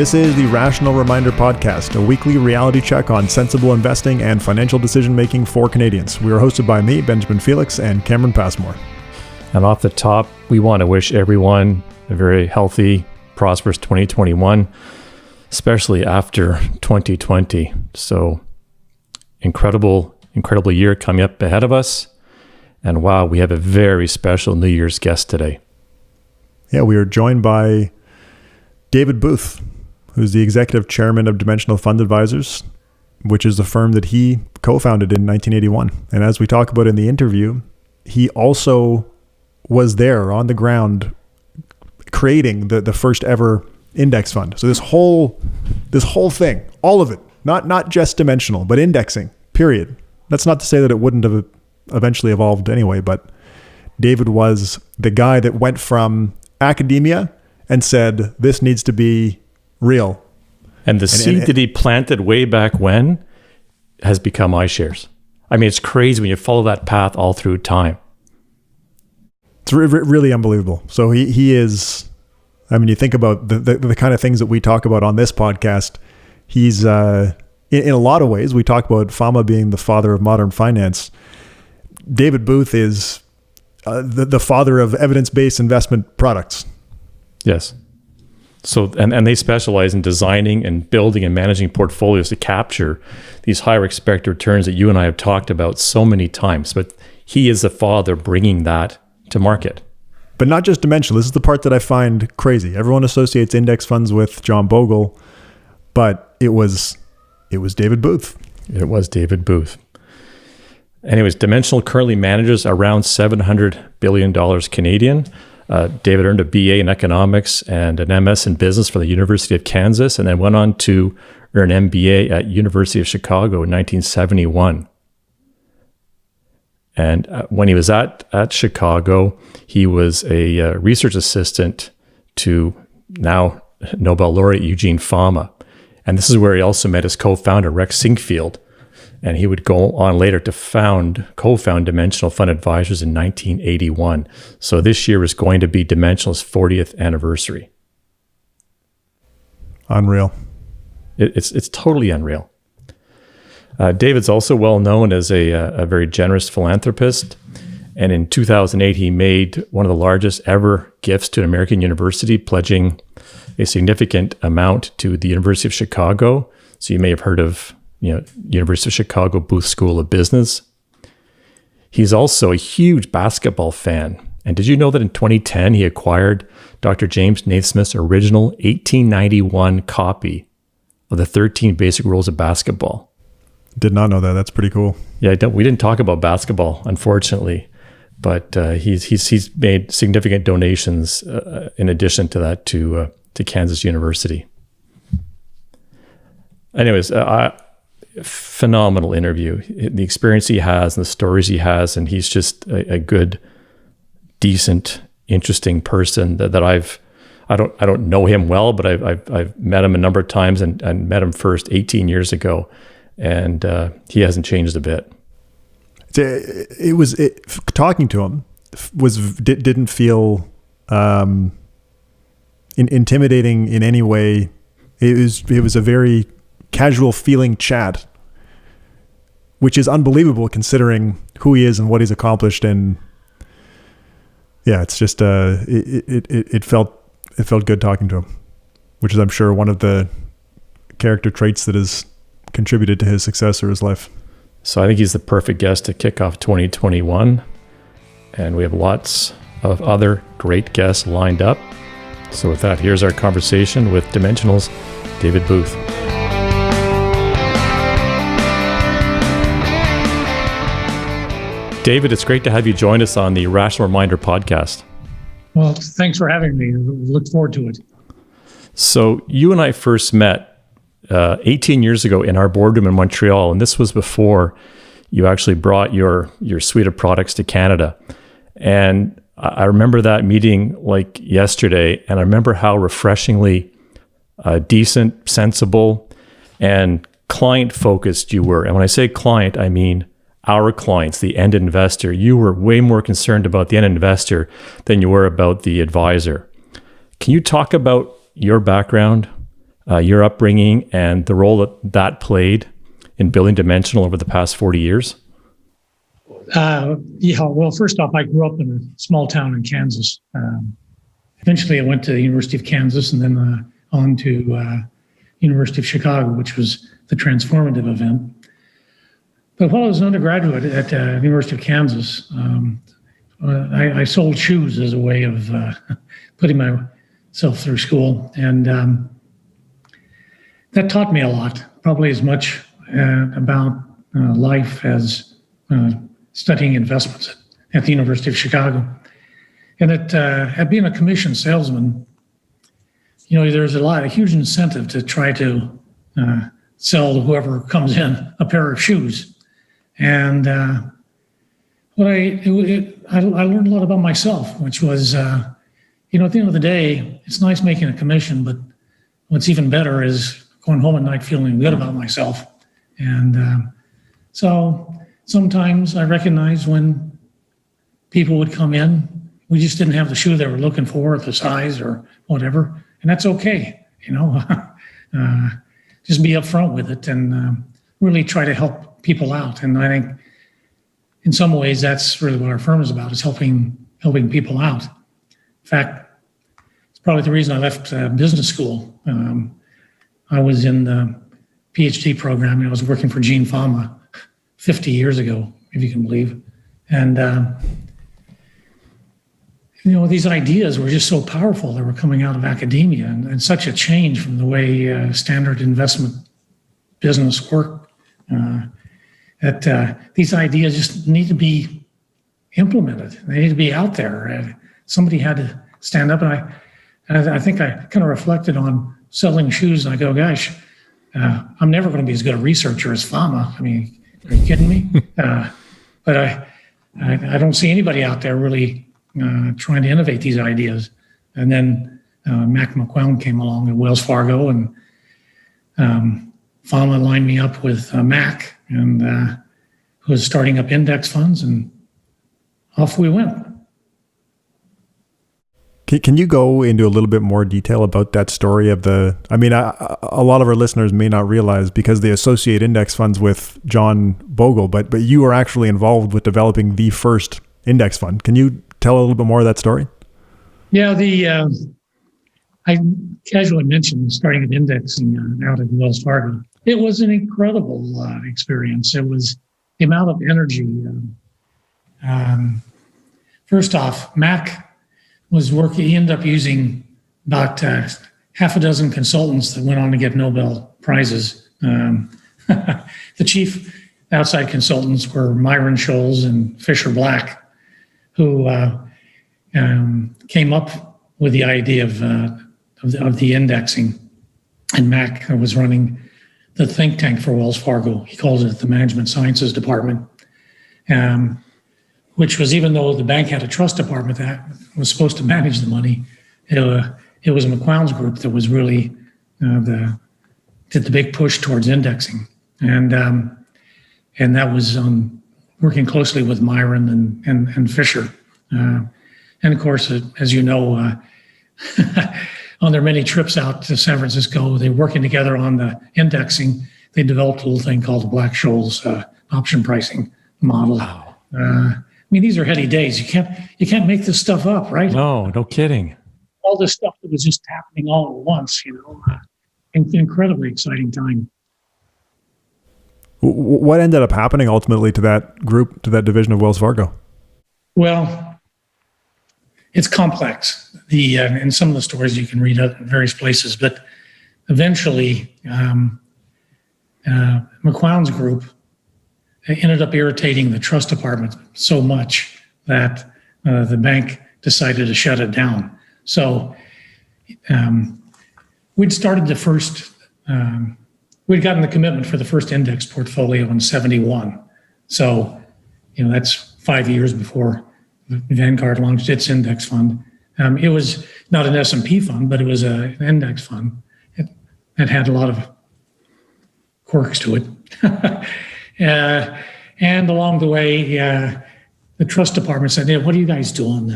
This is the Rational Reminder Podcast, a weekly reality check on sensible investing and financial decision-making for Canadians. We are hosted by me, Benjamin Felix, and Cameron Passmore. And off the top, we want to wish everyone a very healthy, prosperous 2021, especially after 2020. So incredible year coming up ahead of us. And wow, we have a very special New Year's guest today. Yeah, we are joined by David Booth, who's the executive chairman of Dimensional Fund Advisors, which is the firm that he co-founded in 1981. And as we talk about in the interview, he also was there on the ground creating the first ever index fund. So this whole thing, all of it, not just dimensional, but indexing, period. That's not to say that it wouldn't have eventually evolved anyway, but David was the guy that went from academia and said, this needs to be real. And the seed that he planted way back when has become iShares. I mean, it's crazy when you follow that path all through time. It's really unbelievable. So he is, I mean, you think about the kind of things that we talk about on this podcast. He's, in a lot of ways, we talk about Fama being the father of modern finance. David Booth is the father of evidence-based investment products. Yes. So, and they specialize in designing and building and managing portfolios to capture these higher expected returns that you and I have talked about so many times. But he is the father bringing that to market. But not just dimensional. This is the part that I find crazy. Everyone associates index funds with John Bogle, but it was David Booth. It was David Booth. Anyways, Dimensional currently manages around $700 billion Canadian. David earned a BA in economics and an MS in business from the University of Kansas, and then went on to earn an MBA at University of Chicago in 1971. And when he was at Chicago, he was a research assistant to now Nobel laureate Eugene Fama. And this is where he also met his co-founder, Rex Sinkfield. And he would go on later to co-found Dimensional Fund Advisors in 1981. So this year is going to be Dimensional's 40th anniversary. Unreal. It's totally unreal. David's also well known as a very generous philanthropist. And in 2008, he made one of the largest ever gifts to an American university, pledging a significant amount to the University of Chicago. So you may have heard of University of Chicago Booth School of Business. He's also a huge basketball fan. And did you know that in 2010, he acquired Dr. James Naismith's original 1891 copy of the 13 Basic Rules of Basketball? Did not know that. That's pretty cool. Yeah, we didn't talk about basketball, unfortunately, but he's made significant donations in addition to that to Kansas University. Anyways, phenomenal interview. The experience he has and the stories he has, and he's just a good, decent, interesting person that I don't know him well, but I've met him a number of times and met him first 18 years ago, and he hasn't changed a bit. Talking to him didn't feel intimidating in any way. It was a very casual feeling chat, which is unbelievable considering who he is and what he's accomplished. And yeah, it's just it felt good talking to him, which is, I'm sure, one of the character traits that has contributed to his success or his life. So I think he's the perfect guest to kick off 2021, and we have lots of other great guests lined up. So with that, here's our conversation with Dimensional's David Booth. David, it's great to have you join us on the Rational Reminder podcast. Well, thanks for having me. Look forward to it. So you and I first met 18 years ago in our boardroom in Montreal, and this was before you actually brought your suite of products to Canada. And I remember that meeting like yesterday, and I remember how refreshingly decent, sensible, and client-focused you were. And when I say client, I mean our clients, the end investor. You were way more concerned about the end investor than you were about the advisor. Can you talk about your background your upbringing and the role that played in building Dimensional over the past 40 years? Yeah, well, first off, I grew up in a small town in Kansas. Eventually, I went to the University of Kansas and then on to University of Chicago, which was the transformative event. But while I was an undergraduate at the University of Kansas, I sold shoes as a way of putting myself through school. And that taught me a lot, probably as much about life as studying investments at the University of Chicago. And at being a commissioned salesman, there's a huge incentive to try to sell to whoever comes in a pair of shoes. And I learned a lot about myself, which was, at the end of the day, it's nice making a commission, but what's even better is going home at night feeling good about myself. And so sometimes I recognized when people would come in, we just didn't have the shoe they were looking for, or the size or whatever. And that's okay, just be upfront with it and really try to help people out. And I think in some ways that's really what our firm is about, is helping people out. In fact, it's probably the reason I left business school. I was in the PhD program and I was working for Gene Fama 50 years ago, if you can believe. And, these ideas were just so powerful that were coming out of academia, and such a change from the way standard investment business worked, that these ideas just need to be implemented. They need to be out there. Somebody had to stand up. And I think I kind of reflected on selling shoes, and I go, gosh, I'm never going to be as good a researcher as Fama. I mean, are you kidding me? But I don't see anybody out there really trying to innovate these ideas. And then Mac McCown came along at Wells Fargo, and Fama lined me up with Mac, and who was starting up index funds, and off we went. Can you go into a little bit more detail about that story of a lot of our listeners may not realize, because they associate index funds with John Bogle, but you were actually involved with developing the first index fund. Can you tell a little bit more of that story? Yeah, I casually mentioned starting at indexing out at Wells Fargo. It was an incredible experience. It was the amount of energy. First off, Mac was working. He ended up using about half a dozen consultants that went on to get Nobel Prizes. The chief outside consultants were Myron Scholes and Fisher Black, who came up with the idea of the indexing. And Mac was running the think tank for Wells Fargo. He calls it the Management Sciences Department, which was, even though the bank had a trust department that was supposed to manage the money, it was McCown's group that was really did the big push towards indexing. And that was working closely with Myron and Fisher. And of course, as you know, on their many trips out to San Francisco, they were working together on the indexing. They developed a little thing called the Black-Scholes option pricing model. Wow. These are heady days. You can't make this stuff up, right? No kidding. All this stuff that was just happening all at once, incredibly exciting time. What ended up happening ultimately to that group, to that division of Wells Fargo? Well, it's complex. In some of the stories you can read at various places, but eventually McCown's group ended up irritating the trust department so much that the bank decided to shut it down. So we'd started the first, we'd gotten the commitment for the first index portfolio in 71. So, that's 5 years before Vanguard launched its index fund. It was not an S&P fund, but it was an index fund. It had a lot of quirks to it. And along the way, the trust department said, what are you guys doing?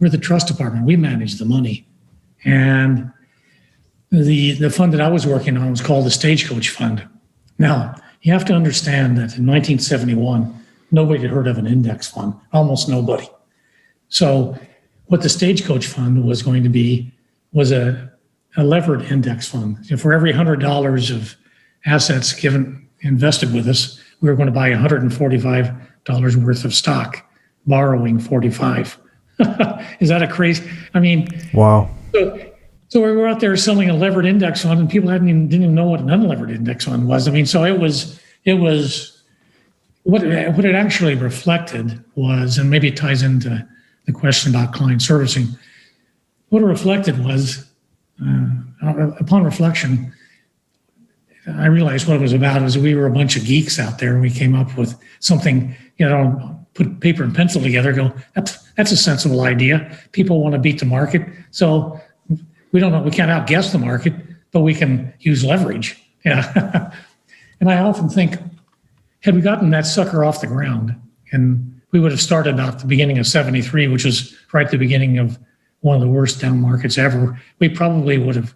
We're the trust department. We manage the money. And the fund that I was working on was called the Stagecoach Fund. Now, you have to understand that in 1971, nobody had heard of an index fund, almost nobody. So what the Stagecoach Fund was going to be was a levered index fund. So for every $100 of assets invested with us, we were going to buy $145 worth of stock, borrowing 45. Is that a crazy? I mean, Wow. So we were out there selling a levered index fund, and people didn't even know what an unlevered index fund was. I mean, so it was what it actually reflected was, and maybe it ties into the question about client servicing. What it reflected was, upon reflection, I realized what it was about is we were a bunch of geeks out there, and we came up with something, put paper and pencil together, go, that's a sensible idea. People want to beat the market. So we can't outguess the market, but we can use leverage. Yeah. And I often think, had we gotten that sucker off the ground, and we would have started about the beginning of 73, which was right at the beginning of one of the worst down markets ever, we probably would have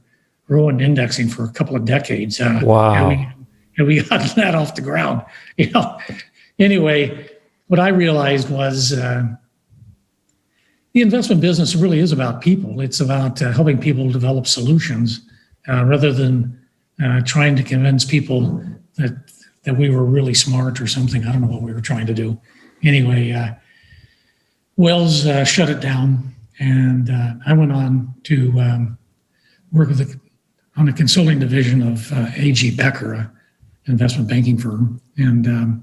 ruined indexing for a couple of decades. Wow. Had we gotten that off the ground. Anyway, what I realized was the investment business really is about people. It's about helping people develop solutions rather than trying to convince people that we were really smart or something. I don't know what we were trying to do. Anyway, Wells shut it down, and I went on to work on a consulting division of A.G. Becker, an investment banking firm, and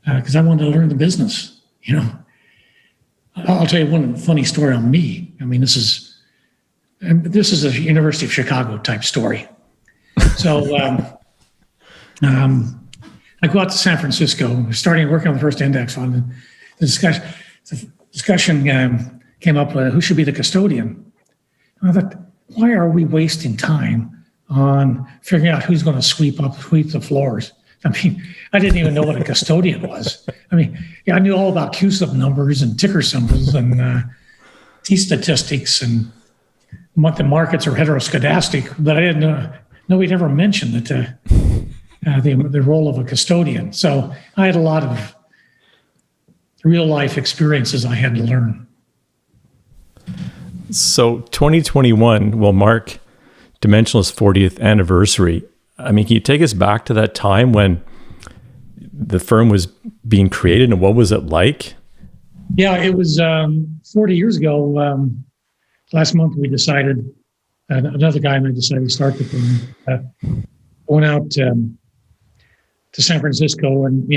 because I wanted to learn the business. I'll tell you one funny story on me. I mean, this is a University of Chicago type story. So I go out to San Francisco, starting working on the first index fund. And the discussion came up with who should be the custodian. And I thought, why are we wasting time on figuring out who's going to sweep the floors? I mean, I didn't even know what a custodian was. I mean, I knew all about Q-sub numbers and ticker symbols and T statistics and what the markets are heteroscedastic, but I didn't know we'd ever mentioned that the role of a custodian. So I had a lot of real life experiences I had to learn. So 2021 will mark Dimensionless 40th anniversary. I mean, can you take us back to that time when the firm was being created, and what was it like? Yeah, it was 40 years ago. Last month we decided, another guy and I decided to start the firm. Went out to San Francisco and,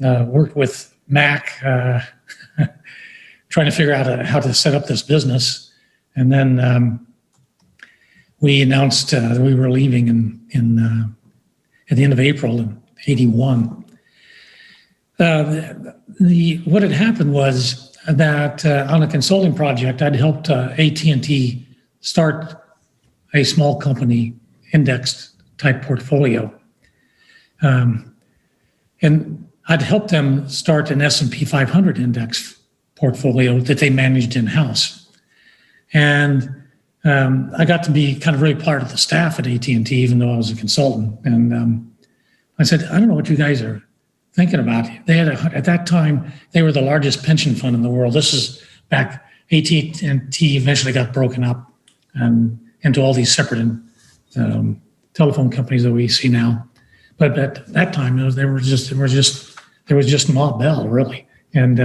worked with Mac, trying to figure out how to set up this business. And then we announced that we were leaving at the end of April in 81. What had happened was that on a consulting project, I'd helped AT&T start a small company indexed type portfolio. And I'd helped them start an S&P 500 index portfolio that they managed in-house. And I got to be kind of really part of the staff at AT&T, even though I was a consultant. And I said, I don't know what you guys are thinking about. They had at that time, they were the largest pension fund in the world. This is back, AT&T eventually got broken up into all these separate telephone companies that we see now. But at that time, there was just Ma Bell, really. And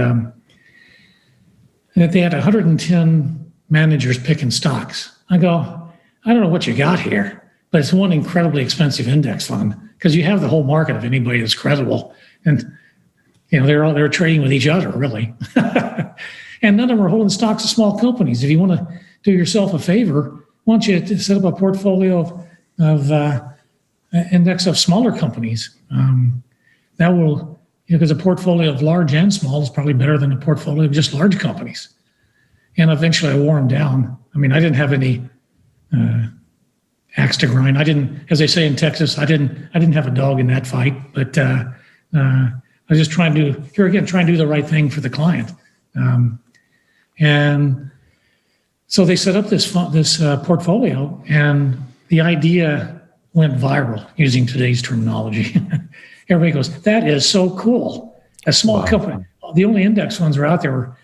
they had 110 managers picking stocks. I go, I don't know what you got here, but it's one incredibly expensive index fund because you have the whole market of anybody that's credible. And, they're trading with each other, really. And none of them are holding stocks of small companies. If you want to do yourself a favor, why don't you set up a portfolio of index of smaller companies? That will, because a portfolio of large and small is probably better than a portfolio of just large companies. And eventually I wore them down. I mean, I didn't have any axe to grind. I didn't, as they say in Texas, I didn't have a dog in that fight, but I was just trying to do the right thing for the client. And So they set up this portfolio, and the idea went viral using today's terminology. Everybody goes, "That is so cool!" A small company. The only index funds were out there were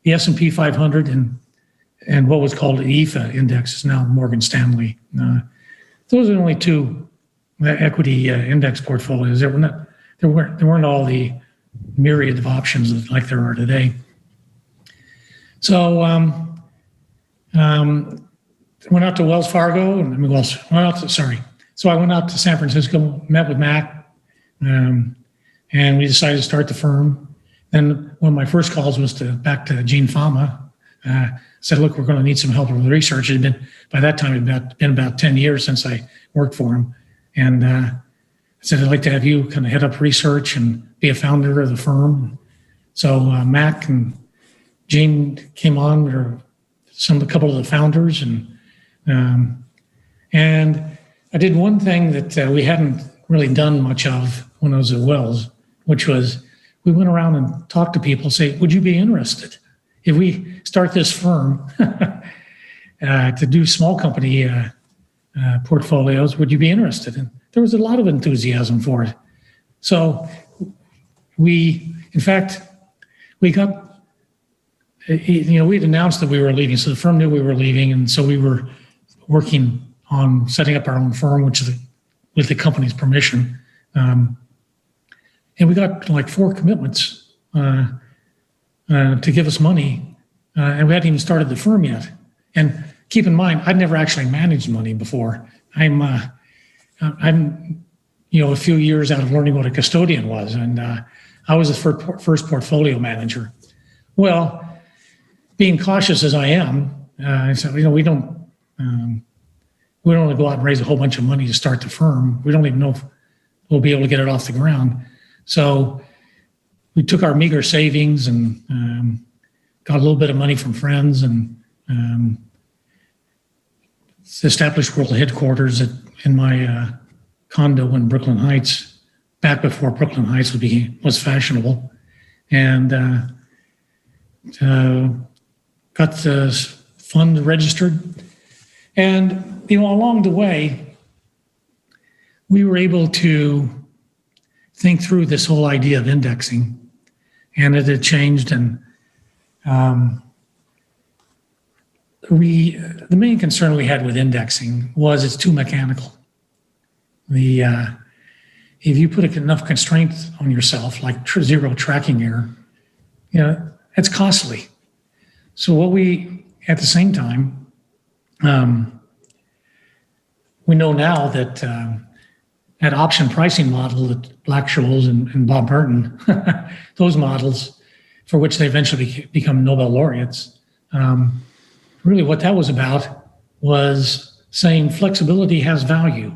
the S&P 500 and what was called the EFA index is now Morgan Stanley. Those are the only two equity index portfolios. There weren't all the myriad of options like there are today. So went out to Wells Fargo So I went out to San Francisco, met with Mac, and we decided to start the firm. Then one of my first calls was back to Gene Fama. Said, "Look, we're going to need some help with research." By that time, it had been about 10 years since I worked for him. And I said, "I'd like to have you kind of head up research and be a founder of the firm." So Mac and Gene came on. We were a couple of the founders, and I did one thing that we hadn't really done much of when I was at Wells, which was we went around and talked to people, say, "Would you be interested if we start this firm to do small company portfolios? Would you be interested?" And there was a lot of enthusiasm for it. So we'd announced that we were leaving, so the firm knew we were leaving, and so we were working on setting up our own firm, with the company's permission. And we got like 4 commitments to give us money, and we hadn't even started the firm yet. And keep in mind, I'd never actually managed money before. I'm a few years out of learning what a custodian was, and I was the first portfolio manager. Well, being cautious as I am, I said, we don't want to go out and raise a whole bunch of money to start the firm. We don't even know if we'll be able to get it off the ground. So we took our meager savings and got a little bit of money from friends and established world headquarters in my condo in Brooklyn Heights, back before Brooklyn Heights was fashionable, and got the fund registered. And along the way, we were able to think through this whole idea of indexing, and it had changed. And the main concern we had with indexing was it's too mechanical. If you put enough constraints on yourself, like zero tracking error, it's costly. So at the same time, we know now that that option pricing model that Black-Scholes and Bob Burton, those models for which they eventually become Nobel laureates, really what that was about was saying flexibility has value.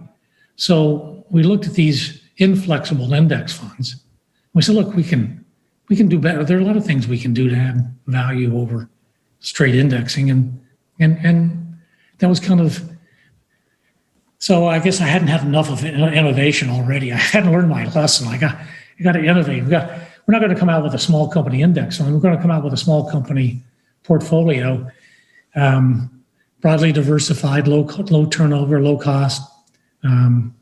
So we looked at these inflexible index funds. We said, look, we can do better. There are a lot of things we can do to add value over straight indexing, and that was kind of. So I guess I hadn't had enough of innovation already. I hadn't learned my lesson. You got to innovate. We're not going to come out with a small company index fund. We're going to come out with a small company portfolio, broadly diversified, low turnover, low cost, and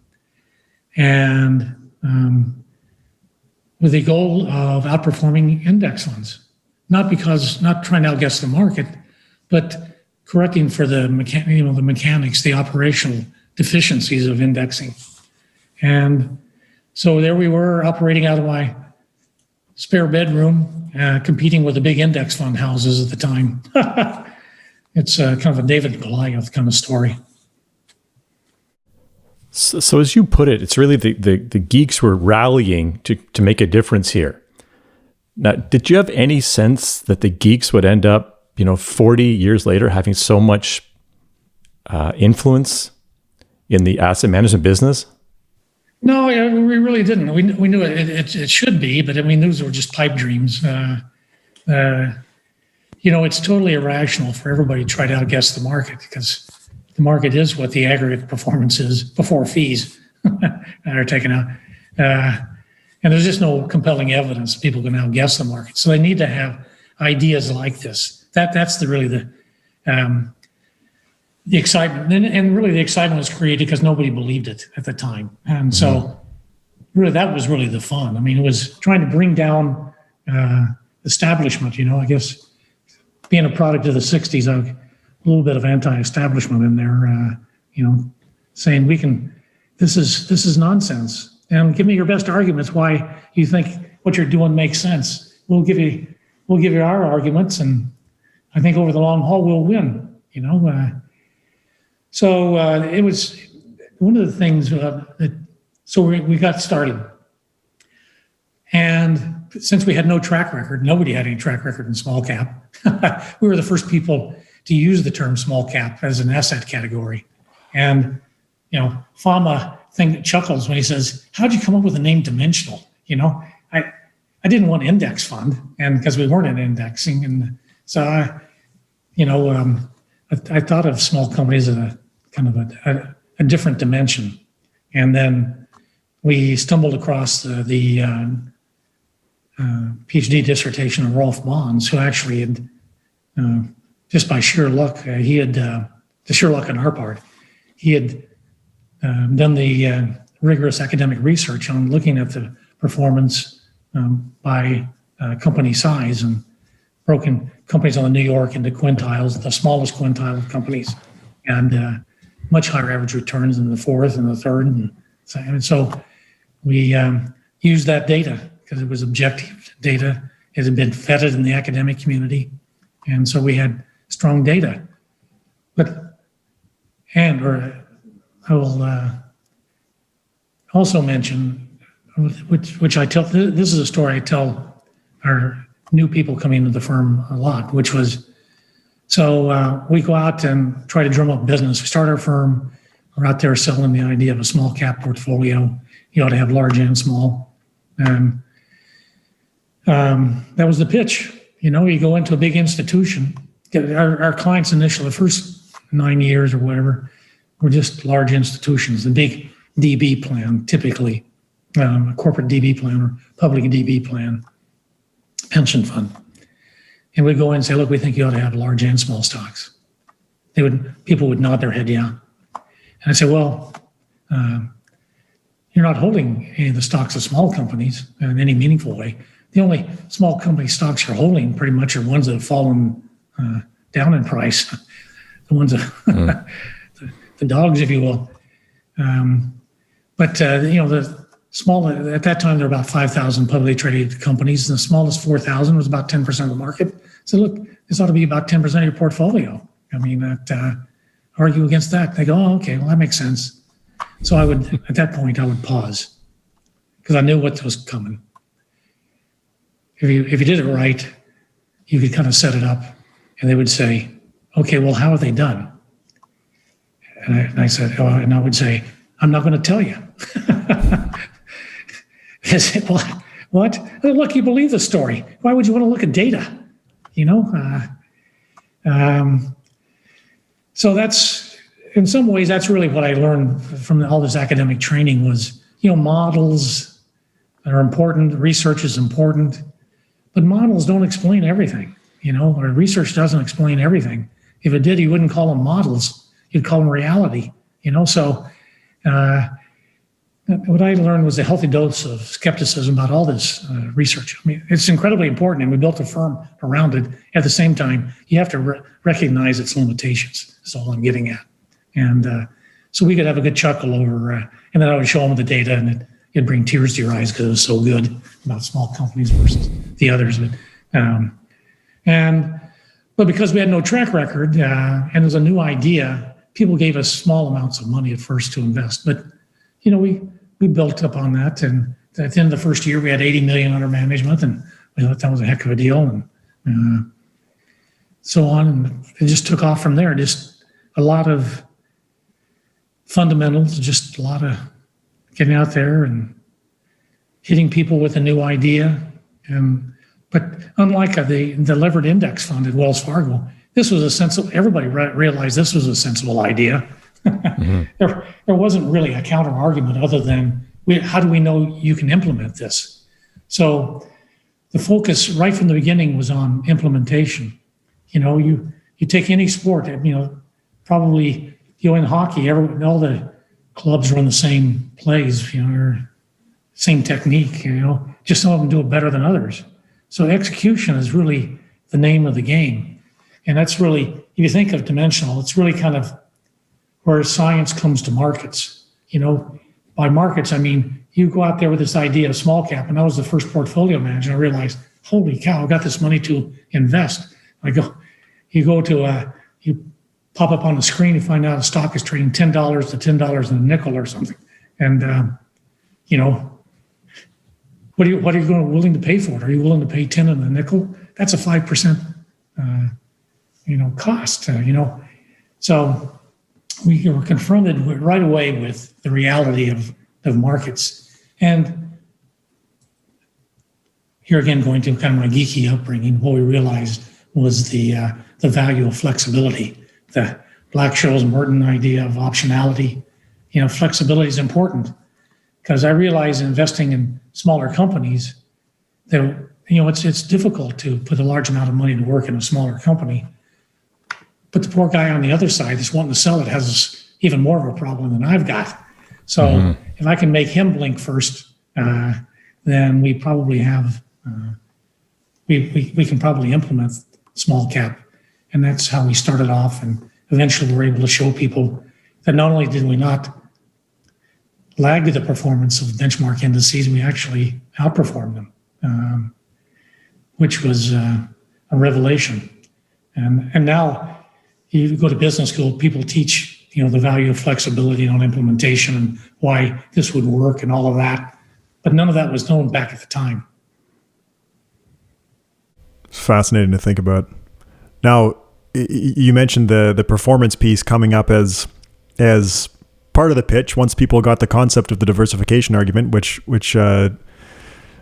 with the goal of outperforming index funds. Not trying to outguess the market, but correcting for the mechanics, the operational deficiencies of indexing. And so there we were, operating out of my spare bedroom, competing with the big index fund houses at the time. It's kind of a David and Goliath kind of story. So as you put it, it's really the geeks were rallying to make a difference here. Now, did you have any sense that the geeks would end up, 40 years later, having so much influence in the asset management business? No, we really didn't. We knew it should be, but those were just pipe dreams. It's totally irrational for everybody to try to outguess the market, because the market is what the aggregate performance is before fees are taken out. And there's just no compelling evidence that people can outguess the market. So they need to have ideas like this. That's really the the excitement, and really the excitement was created because nobody believed it at the time. And so really that was really the fun. I mean, it was trying to bring down establishment, I guess being a product of the 60s, a little bit of anti-establishment in there, saying this is nonsense. And give me your best arguments why you think what you're doing makes sense. We'll give you our arguments, and I think over the long haul we'll win. So it was one of the things so we got started, and since we had no track record, nobody had any track record in small cap. We were the first people to use the term small cap as an asset category, and Fama chuckles when he says, "How'd you come up with the name Dimensional?" I didn't want index fund, and because we weren't in indexing, and so I thought of small companies as a kind of a different dimension, and then we stumbled across the PhD dissertation of Rolf Bonds, who actually had just by sheer luck, he had the sheer luck on our part, he had done the rigorous academic research on looking at the performance by company size and broken companies on the New York into quintiles, the smallest quintile of companies, and much higher average returns in the fourth and the third. And so we used that data because it was objective data. It had been vetted in the academic community. And so we had strong data. I will also mention, which I tell, this is a story I tell our new people coming into the firm a lot, which was, so we go out and try to drum up business. We start our firm. We're out there selling the idea of a small cap portfolio. You ought to have large and small. And that was the pitch. You go into a big institution. Our clients initially, the first 9 years or whatever, were just large institutions, the big DB plan, typically a corporate DB plan or public DB plan, pension fund. And we'd go in and say, look, we think you ought to have large and small stocks. People would nod their head, yeah. And I say, well, you're not holding any of the stocks of small companies in any meaningful way. The only small company stocks you're holding pretty much are ones that have fallen down in price, the ones that, the dogs, if you will. The small, at that time, there were about 5,000 publicly traded companies, and the smallest 4,000 was about 10% of the market. So look, this ought to be about 10% of your portfolio. I mean, argue against that. They go, oh, okay, well, that makes sense. So at that point, I would pause because I knew what was coming. If you did it right, you could kind of set it up, and they would say, okay, well, how have they done? And I said, and I would say, I'm not going to tell you. They said, what? Look, you believe the story. Why would you want to look at data? So that's, in some ways, that's really what I learned from all this academic training was, models are important. Research is important, but models don't explain everything, or research doesn't explain everything. If it did, you wouldn't call them models. You'd call them reality, So what I learned was a healthy dose of skepticism about all this research. I mean, it's incredibly important, and we built a firm around it. At the same time, you have to recognize its limitations. That's all I'm getting at. And so we could have a good chuckle over, and then I would show them the data, and it'd bring tears to your eyes because it was so good about small companies versus the others. But because we had no track record and it was a new idea, people gave us small amounts of money at first to invest. But we built up on that, and at the end of the first year, we had 80 million under management, and we thought that was a heck of a deal, and so on. And it just took off from there. Just a lot of fundamentals, just a lot of getting out there and hitting people with a new idea. But unlike the levered index fund at Wells Fargo, this was a sensible. Everybody realized this was a sensible idea. Mm-hmm. There wasn't really a counter argument other than how do we know you can implement this? So the focus right from the beginning was on implementation. you take any sport, probably, in hockey, all the clubs run the same plays, or same technique, just some of them do it better than others. So execution is really the name of the game. And that's really, if you think of dimensional, it's really kind of where science comes to markets. By markets, I mean, you go out there with this idea of small cap, and I was the first portfolio manager, and I realized, holy cow, I've got this money to invest. You pop up on the screen, you find out a stock is trading $10 to $10 and a nickel or something. And, what are you willing to pay for it? Are you willing to pay 10 and a nickel? That's a 5%, cost, So we were confronted right away with the reality of markets. And here again, going to kind of my geeky upbringing, what we realized was the value of flexibility. The Black-Scholes-Merton idea of optionality. Flexibility is important because I realize investing in smaller companies that, it's difficult to put a large amount of money to work in a smaller company. But the poor guy on the other side that's wanting to sell it has even more of a problem than I've got. So if I can make him blink first, then we probably have, we can probably implement small cap. And that's how we started off. And eventually we were able to show people that not only did we not lag the performance of benchmark indices, we actually outperformed them, which was a revelation. And now you go to business school, people teach, the value of flexibility on implementation and why this would work and all of that. But none of that was known back at the time. It's fascinating to think about. Now, you mentioned the performance piece coming up as part of the pitch once people got the concept of the diversification argument, which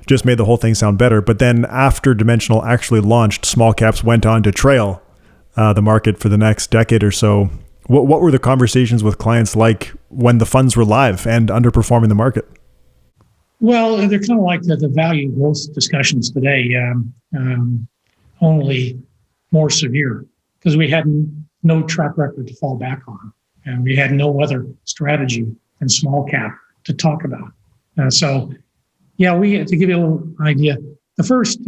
just made the whole thing sound better. But then after Dimensional actually launched, small caps went on to trail the market for the next decade or so. What were the conversations with clients like when the funds were live and underperforming the market? Well, they're kind of like the value growth discussions today, only more severe because we had no track record to fall back on. And we had no other strategy than small cap to talk about. To give you a little idea, the first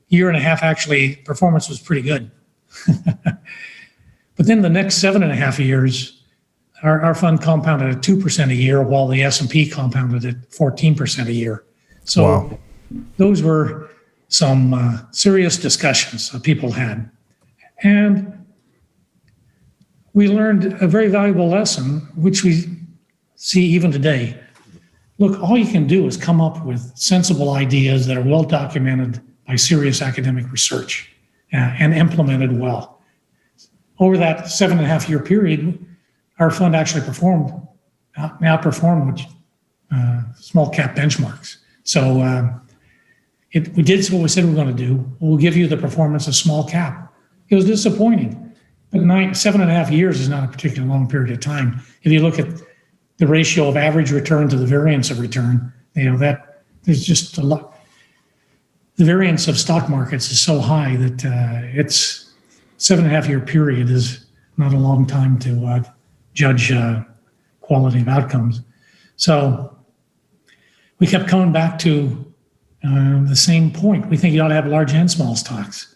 year and a half, actually, performance was pretty good. But then the next 7.5 years, our fund compounded at 2% a year, while the S&P compounded at 14% a year. So wow. Those were some serious discussions that people had. And we learned a very valuable lesson, which we see even today. Look, all you can do is come up with sensible ideas that are well documented by serious academic research and implemented well. Over that 7.5 year period, our fund actually outperformed small cap benchmarks. So we did what we said we were going to do. We'll give you the performance of small cap. It was disappointing, but 7.5 years is not a particularly long period of time. If you look at the ratio of average return to the variance of return, that there's just a lot. The variance of stock markets is so high that it's 7.5 year period is not a long time to judge quality of outcomes. So we kept coming back to the same point. We think you ought to have large and small stocks.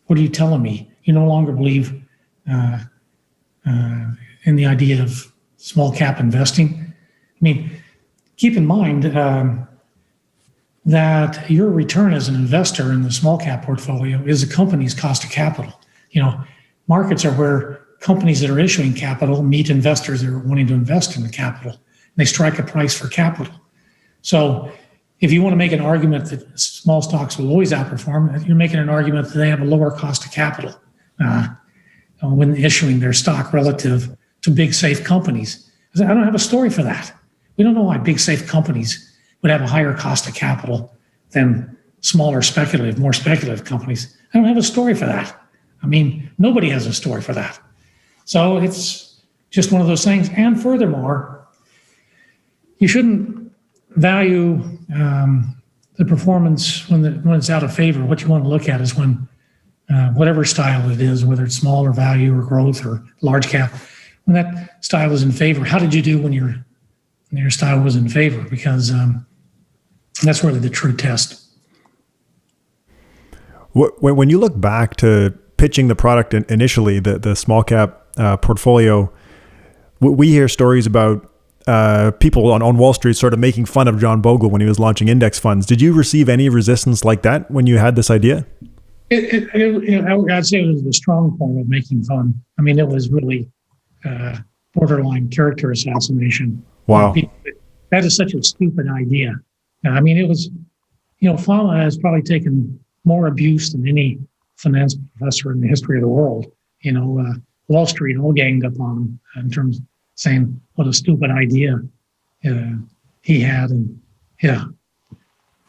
What are you telling me? You no longer believe in the idea of small cap investing? I mean, keep in mind that your return as an investor in the small cap portfolio is a company's cost of capital. Markets are where companies that are issuing capital meet investors that are wanting to invest in the capital. They strike a price for capital. So if you want to make an argument that small stocks will always outperform, you're making an argument that they have a lower cost of capital when issuing their stock relative to big, safe companies. I don't have a story for that. We don't know why big, safe companies would have a higher cost of capital than smaller, more speculative companies. I don't have a story for that. I mean, nobody has a story for that. So it's just one of those things. And furthermore, you shouldn't value the performance when it's out of favor. What you want to look at is when whatever style it is, whether it's small or value or growth or large cap, when that style is in favor, how did you do when your style was in favor? Because that's really the true test. When you look back to pitching the product initially, the small cap portfolio, we hear stories about people on Wall Street sort of making fun of John Bogle when he was launching index funds. Did you receive any resistance like that when you had this idea? I'd say it was a strong form of making fun. I mean, it was really borderline character assassination. Wow. That is such a stupid idea. I mean, it was, Fama has probably taken more abuse than any finance professor in the history of the world. Wall Street all ganged up on him in terms of saying what a stupid idea he had, and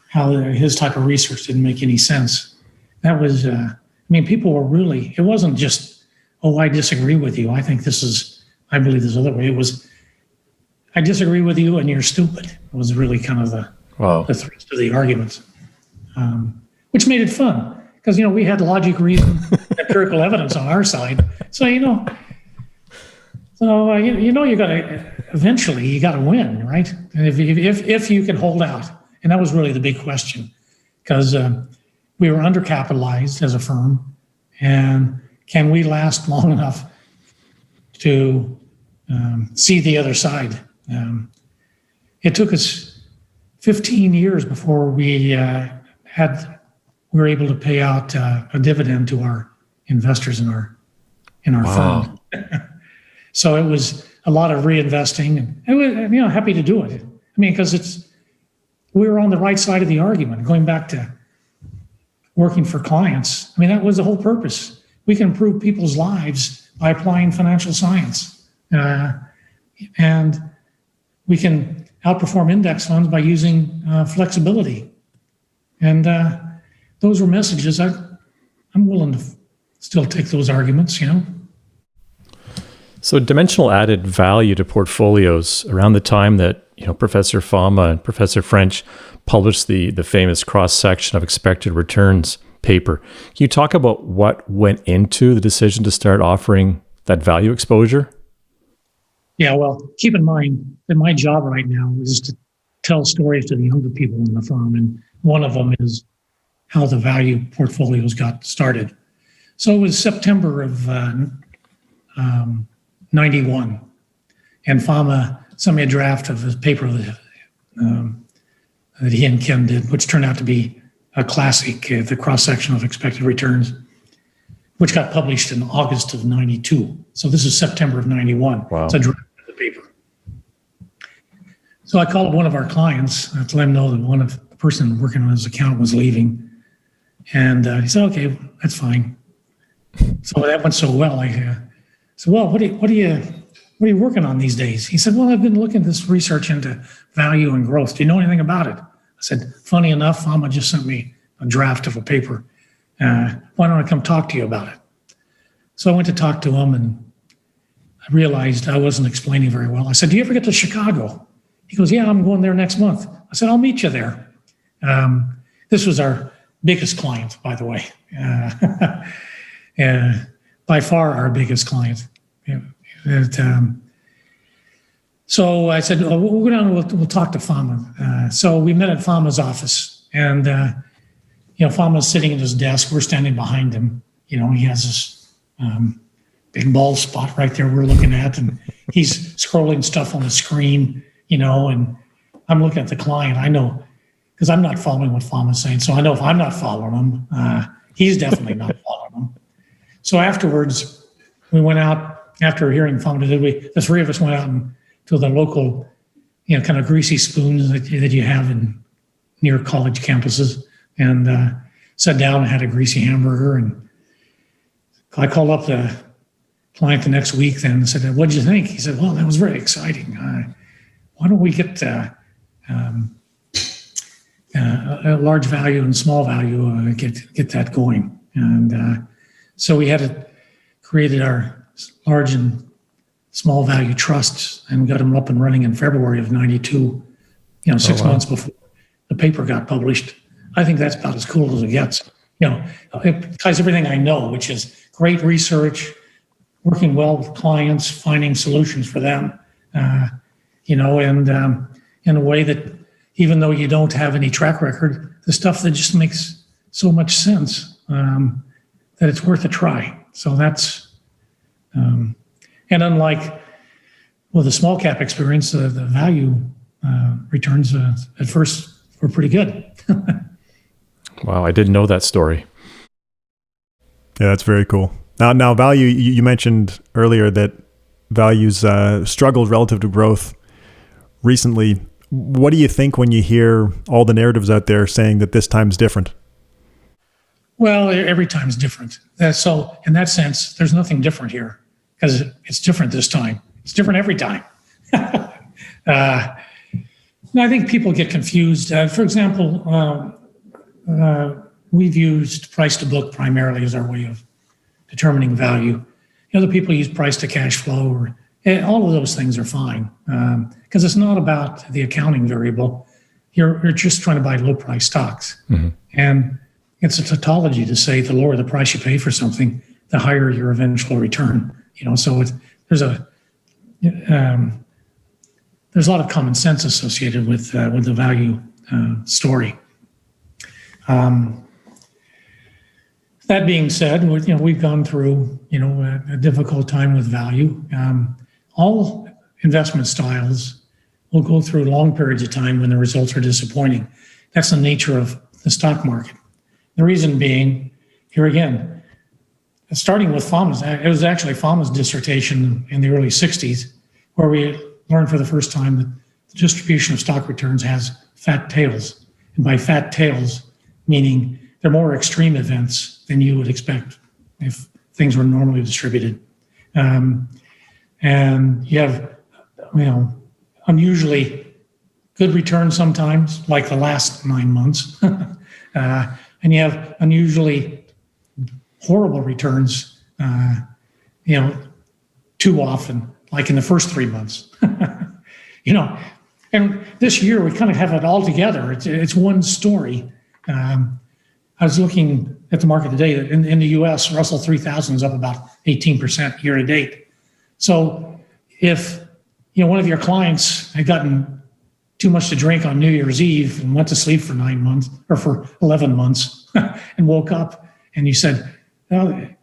how his type of research didn't make any sense. That was, people were really, it wasn't just, I disagree with you. I believe this other way. It was, I disagree with you and you're stupid. It was really kind of the thrust of the arguments, which made it fun because, we had logic, reason, empirical evidence on our side. So, you got to win, right? And if you can hold out. And that was really the big question, because we were undercapitalized as a firm, and can we last long enough to see the other side? It took us 15 years before we were able to pay out a dividend to our investors in our fund. So it was a lot of reinvesting, and I was, happy to do it. Because we were on the right side of the argument. Going back to working for clients, that was the whole purpose. We can improve people's lives by applying financial science, and we can outperform index funds by using flexibility. And those were messages. I'm willing to still take those arguments, So Dimensional added value to portfolios around the time that Professor Fama and Professor French published the famous cross-section of expected returns paper. Can you talk about what went into the decision to start offering that value exposure? Yeah, well, keep in mind that my job right now is to tell stories to the younger people in the firm, and one of them is how the value portfolios got started. So it was September of 91, and Fama sent me a draft of his paper that he and Ken did, which turned out to be a classic, the cross-section of expected returns, which got published in August of 92. So this is September of 91. Wow. It's a draft of the paper. So I called one of our clients to let him know that the person working on his account was leaving. And he said, okay, that's fine. So that went so well. I said, well, what are you working on these days? He said, well, I've been looking at this research into value and growth. Do you know anything about it? I said, funny enough, Fama just sent me a draft of a paper. Why don't I come talk to you about it? So I went to talk to him, and I realized I wasn't explaining very well. I said, do you ever get to Chicago? He goes, yeah, I'm going there next month. I said, I'll meet you there. This was our biggest client, by the way. By far our biggest client. So I said, we'll go down and we'll talk to Fama. So we met at Fama's office, and Fama's sitting at his desk. We're standing behind him. He has this big bald spot right there we're looking at, and he's scrolling stuff on the screen, and I'm looking at the client. I know, because I'm not following what Fama's saying, so I know if I'm not following him, he's definitely not following him. So afterwards, we went out, after hearing Fama, the three of us went out to the local, kind of greasy spoons that you have near college campuses, and sat down and had a greasy hamburger. And I called up the client the next week then and said, what did you think? He said, well, that was very exciting. Why don't we get a large value and small value, get that going? And so we created our large and small value trusts, and we got them up and running in February of 92, 6 months before the paper got published. I think that's about as cool as it gets. It ties everything I know, which is great research, working well with clients, finding solutions for them, and in a way that even though you don't have any track record, the stuff that just makes so much sense that it's worth a try. So that's, and unlike the small cap experience, the value returns at first were pretty good. Wow, I didn't know that story. Yeah, that's very cool. Now value, you mentioned earlier that values struggled relative to growth recently. What do you think when you hear all the narratives out there saying that this time's different? Well, every time's different. So in that sense, there's nothing different here because it's different this time. It's different every time. I think people get confused. For example, we've used price to book primarily as our way of determining value. Other people use price to cash flow, or all of those things are fine because it's not about the accounting variable. You're just trying to buy low price stocks, and it's a tautology to say the lower the price you pay for something, the higher your eventual return. So there's a lot of common sense associated with the value story. That being said, we've gone through a difficult time with value. All investment styles will go through long periods of time when the results are disappointing. That's the nature of the stock market. The reason being, here again, starting with Fama's, it was actually Fama's dissertation in the early 60s, where we learned for the first time that the distribution of stock returns has fat tails. And by fat tails, meaning they're more extreme events than you would expect if things were normally distributed. And you have, unusually good returns sometimes, like the last 9 months. And you have unusually horrible returns, too often, like in the first 3 months. And this year we kind of have it all together. It's one story. I was looking at the market today. In the U.S., Russell 3000 is up about 18% year to date. So if one of your clients had gotten too much to drink on New Year's Eve and went to sleep for 9 months or for 11 months and woke up and you said,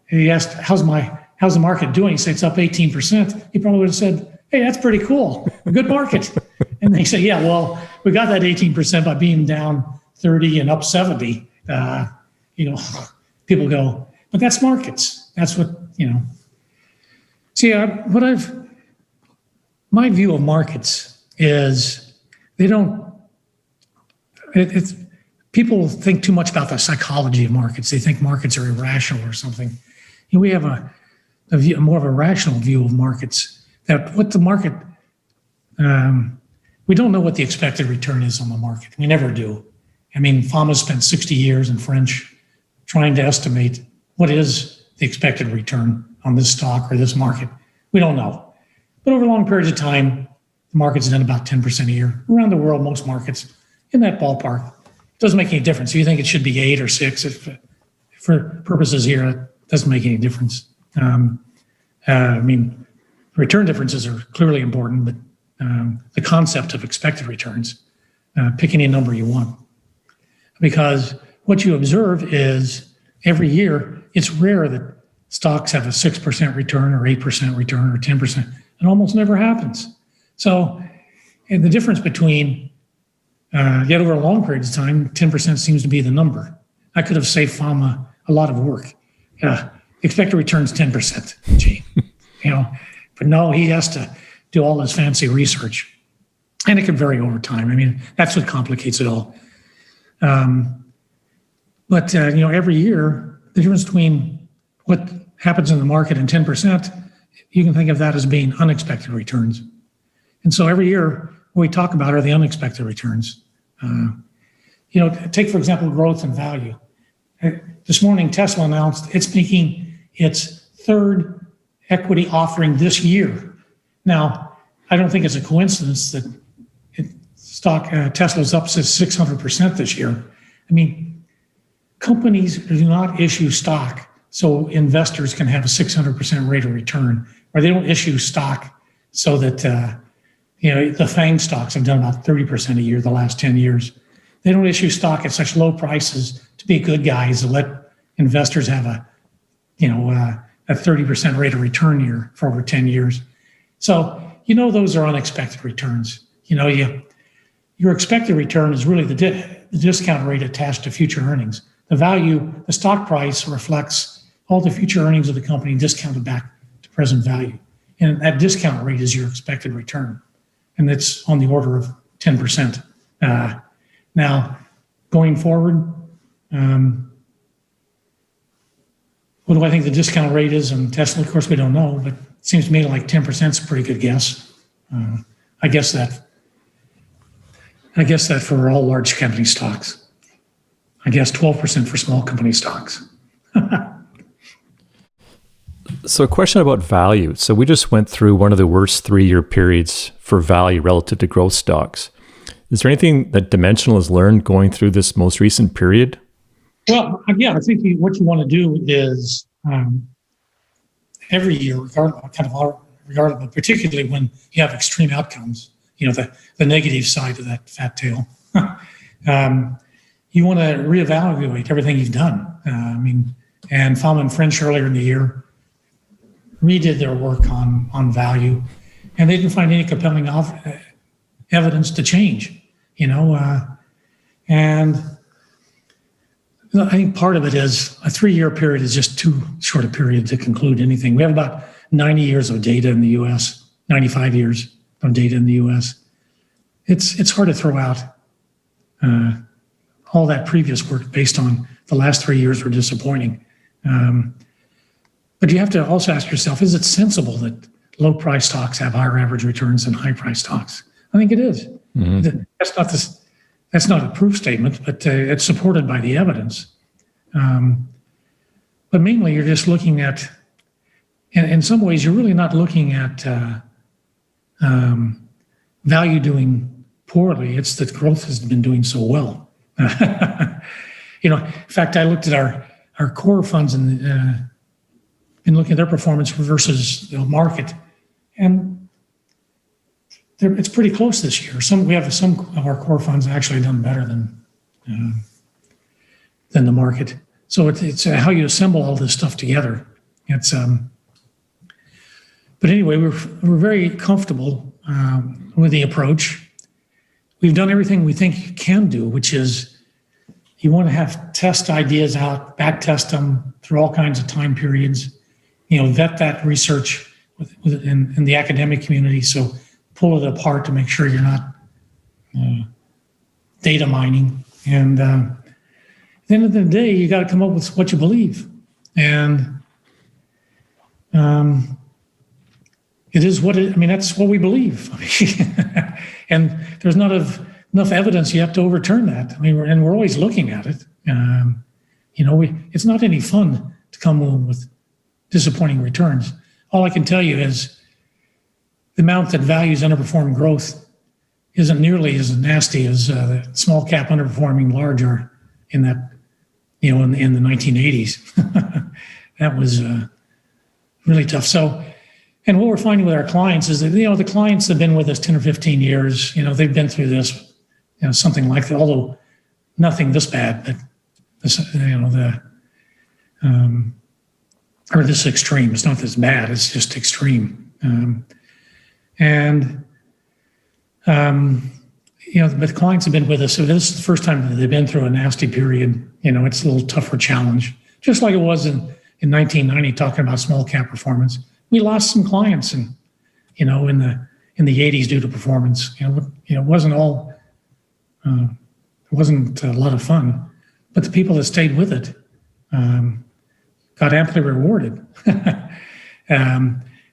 he asked, how's the market doing? He said, it's up 18%. He probably would have said, hey, that's pretty cool. A good market. And they say, yeah, well, we got that 18% by being down 30 and up 70. People go, but that's markets. That's what, See, my view of markets is people think too much about the psychology of markets. They think markets are irrational or something. We have more of a rational view of markets. That what the market, we don't know what the expected return is on the market. We never do. Fama spent 60 years in French trying to estimate what is the expected return on this stock or this market. We don't know. But over long periods of time, the market's done about 10% a year. Around the world, most markets in that ballpark. It doesn't make any difference. If you think it should be 8 or 6, for purposes here, it doesn't make any difference. Return differences are clearly important, but the concept of expected returns, pick any number you want. Because what you observe is every year, it's rare that stocks have a 6% return or 8% return or 10%. It almost never happens. So, and the difference between, yet over a long period of time, 10% seems to be the number. I could have saved Fama a lot of work. Expected returns 10%. Gee, but no, he has to do all this fancy research. And it can vary over time. That's what complicates it all. But every year, the difference between what happens in the market and 10%, you can think of that as being unexpected returns. And so every year, what we talk about are the unexpected returns. Take, for example, growth and value. This morning, Tesla announced it's making its third equity offering this year. Now, I don't think it's a coincidence that Tesla's up to 600% this year. companies do not issue stock so investors can have a 600% rate of return, or they don't issue stock so that the FANG stocks have done about 30% a year the last 10 years. They don't issue stock at such low prices to be good guys and let investors have a 30% rate of return year for over 10 years. So those are unexpected returns. Your expected return is really the discount rate attached to future earnings. The stock price reflects all the future earnings of the company discounted back to present value. And that discount rate is your expected return. And it's on the order of 10%. Now, going forward, what do I think the discount rate is in Tesla? Of course, we don't know, but it seems to me like 10% is a pretty good guess. I guess that for all large company stocks. I guess 12% for small company stocks. So a question about value. So we just went through one of the worst 3-year periods for value relative to growth stocks. Is there anything that Dimensional has learned going through this most recent period? Well, yeah, I think what you want to do is every year, regardless, but particularly when you have extreme outcomes, the negative side of that fat tail, you want to reevaluate everything you've done. And Fama and French earlier in the year redid their work on value, and they didn't find any compelling evidence to change. And I think part of it is a 3-year period is just too short a period to conclude anything. We have about 90 years of data in the U.S., 95 years of data in the U.S. It's hard to throw out all that previous work based on the last 3 years were disappointing. But you have to also ask yourself, is it sensible that low price stocks have higher average returns than high price stocks? I think it is. Mm-hmm. That's not a proof statement, but it's supported by the evidence. But mainly you're just looking at, and in some ways you're really not looking at value doing poorly. It's that growth has been doing so well. In fact, I looked at our core funds and looking at their performance versus the market, and it's pretty close this year. We have some of our core funds actually done better than the market. So it's how you assemble all this stuff together. But anyway, we're very comfortable with the approach. We've done everything we think you can do, which is you want to test ideas out, back test them through all kinds of time periods. Vet that research in the academic community. So pull it apart to make sure you're not data mining. And at the end of the day, you got to come up with what you believe. And it is that's what we believe. And there's not enough evidence yet to overturn that. We're always looking at it. It's not any fun to come with disappointing returns. All I can tell you is the amount that values underperforming growth isn't nearly as nasty as the small cap underperforming large are in that, in the 1980s. That was really tough. So, and what we're finding with our clients is that, the clients have been with us 10 or 15 years, they've been through this, something like that, although nothing this bad, but this, or this extreme. It's not this bad, it's just extreme. But the clients have been with us. So this is the first time that they've been through a nasty period. It's a little tougher challenge, just like it was in 1990, talking about small cap performance. We lost some clients in the 80s due to performance. It wasn't all, it wasn't a lot of fun, but the people that stayed with it got amply rewarded.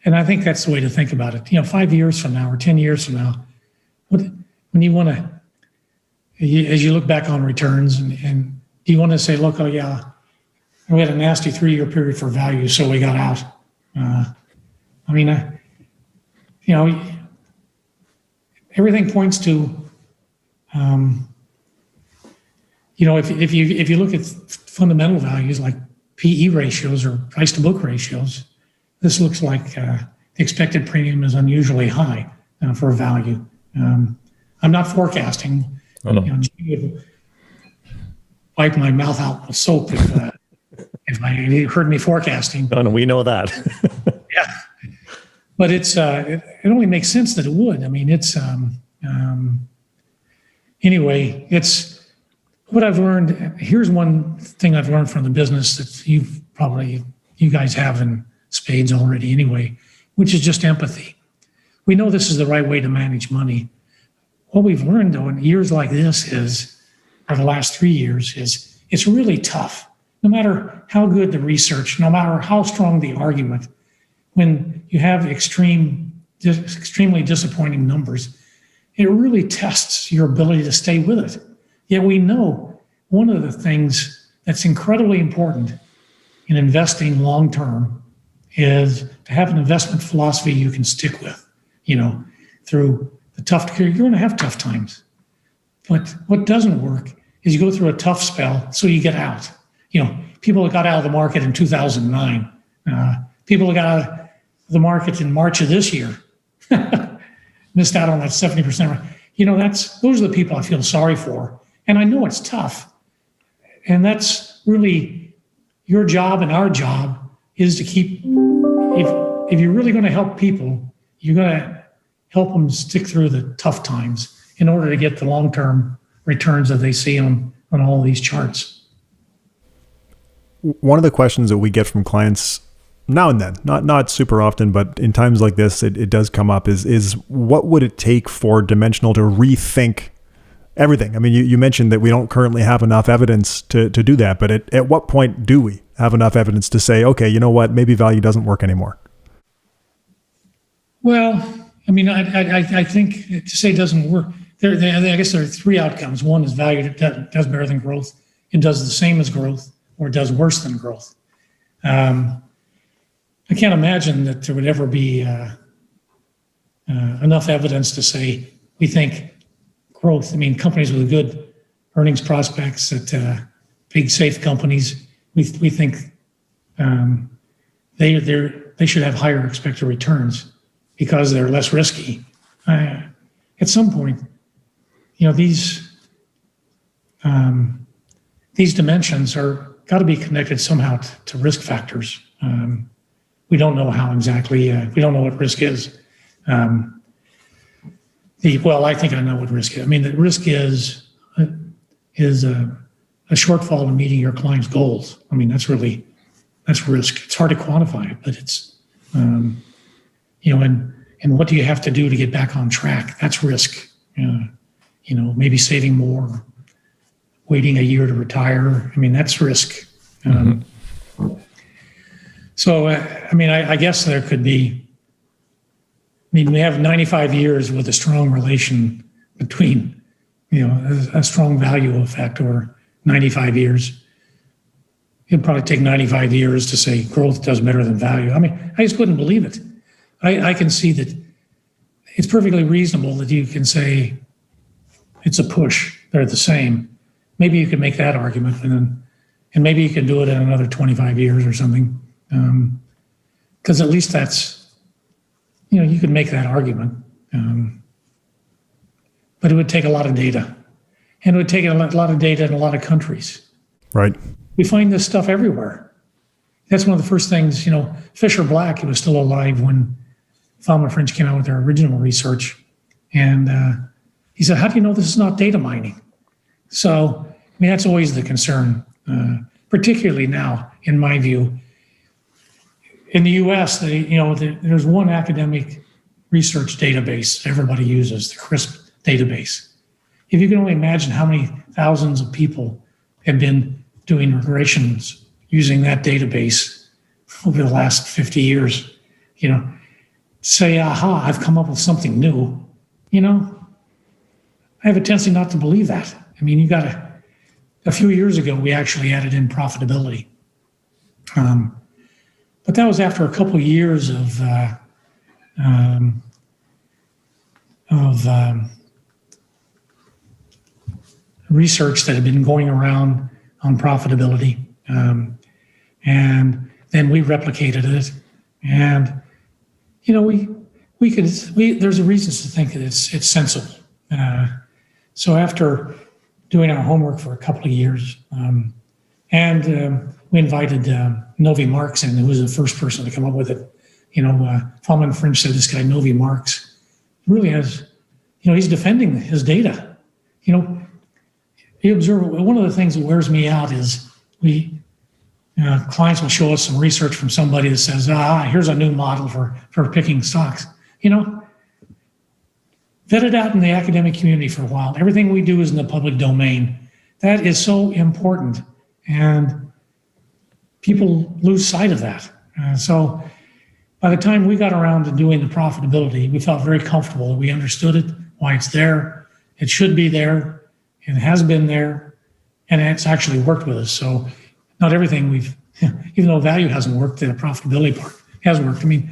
And I think that's the way to think about it. 5 years from now or 10 years from now, when you want to, as you look back on returns, and do you want to say, look, oh yeah, we had a nasty 3-year period for value, so we got out. Everything points to, if you look at fundamental values like PE ratios or price to book ratios, this looks like the expected premium is unusually high for a value. I'm not forecasting. Oh, no. Jimmy would wipe my mouth out with soap if I heard me forecasting. Oh, no, we know that. Yeah, but it only makes sense that it would. I mean, anyway, it's what I've learned. Here's one thing I've learned from the business that you guys have in spades already anyway, which is just empathy. We know this is the right way to manage money. What we've learned though in years like this or the last 3 years, is it's really tough. No matter how good the research, no matter how strong the argument, when you have extremely disappointing numbers, it really tests your ability to stay with it. Yet we know one of the things that's incredibly important in investing long term is to have an investment philosophy you can stick with, through the tough. You're going to have tough times. But what doesn't work is you go through a tough spell, so you get out. People that got out of the market in 2009, people that got out of the market in March of this year, missed out on that 70%. Those are the people I feel sorry for. And I know it's tough. And that's really your job and our job is to keep, if you're really going to help people, you're going to help them stick through the tough times in order to get the long-term returns that they see on all these charts. One of the questions that we get from clients now and then, not super often, but in times like this, it does come up is what would it take for Dimensional to rethink everything? I mean, you mentioned that we don't currently have enough evidence to do that, but at what point do we have enough evidence to say, okay, you know what, maybe value doesn't work anymore? Well, I mean, I think to say it doesn't work, I guess there are three outcomes. One is value that does better than growth. It does the same as growth, or it does worse than growth. I can't imagine that there would ever be enough evidence to say we think growth. I mean, companies with good earnings prospects at big safe companies, we think they should have higher expected returns because they're less risky. At some point, these dimensions are got to be connected somehow to risk factors. We don't know how exactly. We don't know what risk is. I think I know what risk is. I mean, the risk is a shortfall in meeting your client's goals. I mean, that's risk. It's hard to quantify it, but it's and what do you have to do to get back on track? That's risk. Maybe saving more, waiting a year to retire. I mean, that's risk. So, I guess there could be, we have 95 years with a strong relation between, a strong value effect over 95 years. It'd probably take 95 years to say growth does better than value. I mean, I just couldn't believe it. I can see that it's perfectly reasonable that you can say it's a push. They're the same. Maybe you could make that argument, and maybe you can do it in another 25 years or something. Because at least that's, you could make that argument. But it would take a lot of data. And it would take a lot of data in a lot of countries. Right. We find this stuff everywhere. That's one of the first things, Fisher Black, who was still alive when Thalman French came out with their original research. And he said, how do you know this is not data mining? So, that's always the concern, particularly now, in my view. In the U.S., there's one academic research database everybody uses, the CRISP database. If you can only imagine how many thousands of people have been doing regressions using that database over the last 50 years, say, aha, I've come up with something new, I have a tendency not to believe that. I mean, a few years ago, we actually added in profitability. But that was after a couple of years of research that had been going around on profitability. And then we replicated it. And, there's a reasons to think that it's sensible. So after doing our homework for a couple of years, we invited Novi Marks in, who was the first person to come up with it. Fallman French said, this guy, Novi Marks, really has, he's defending his data. You observe, one of the things that wears me out is clients will show us some research from somebody that says, here's a new model for picking stocks. Vet it out in the academic community for a while. Everything we do is in the public domain. That is so important. And people lose sight of that. So by the time we got around to doing the profitability, we felt very comfortable that we understood it, why it's there. It should be there. It has been there. And it's actually worked with us. So not everything even though value hasn't worked, the profitability part has worked. I mean,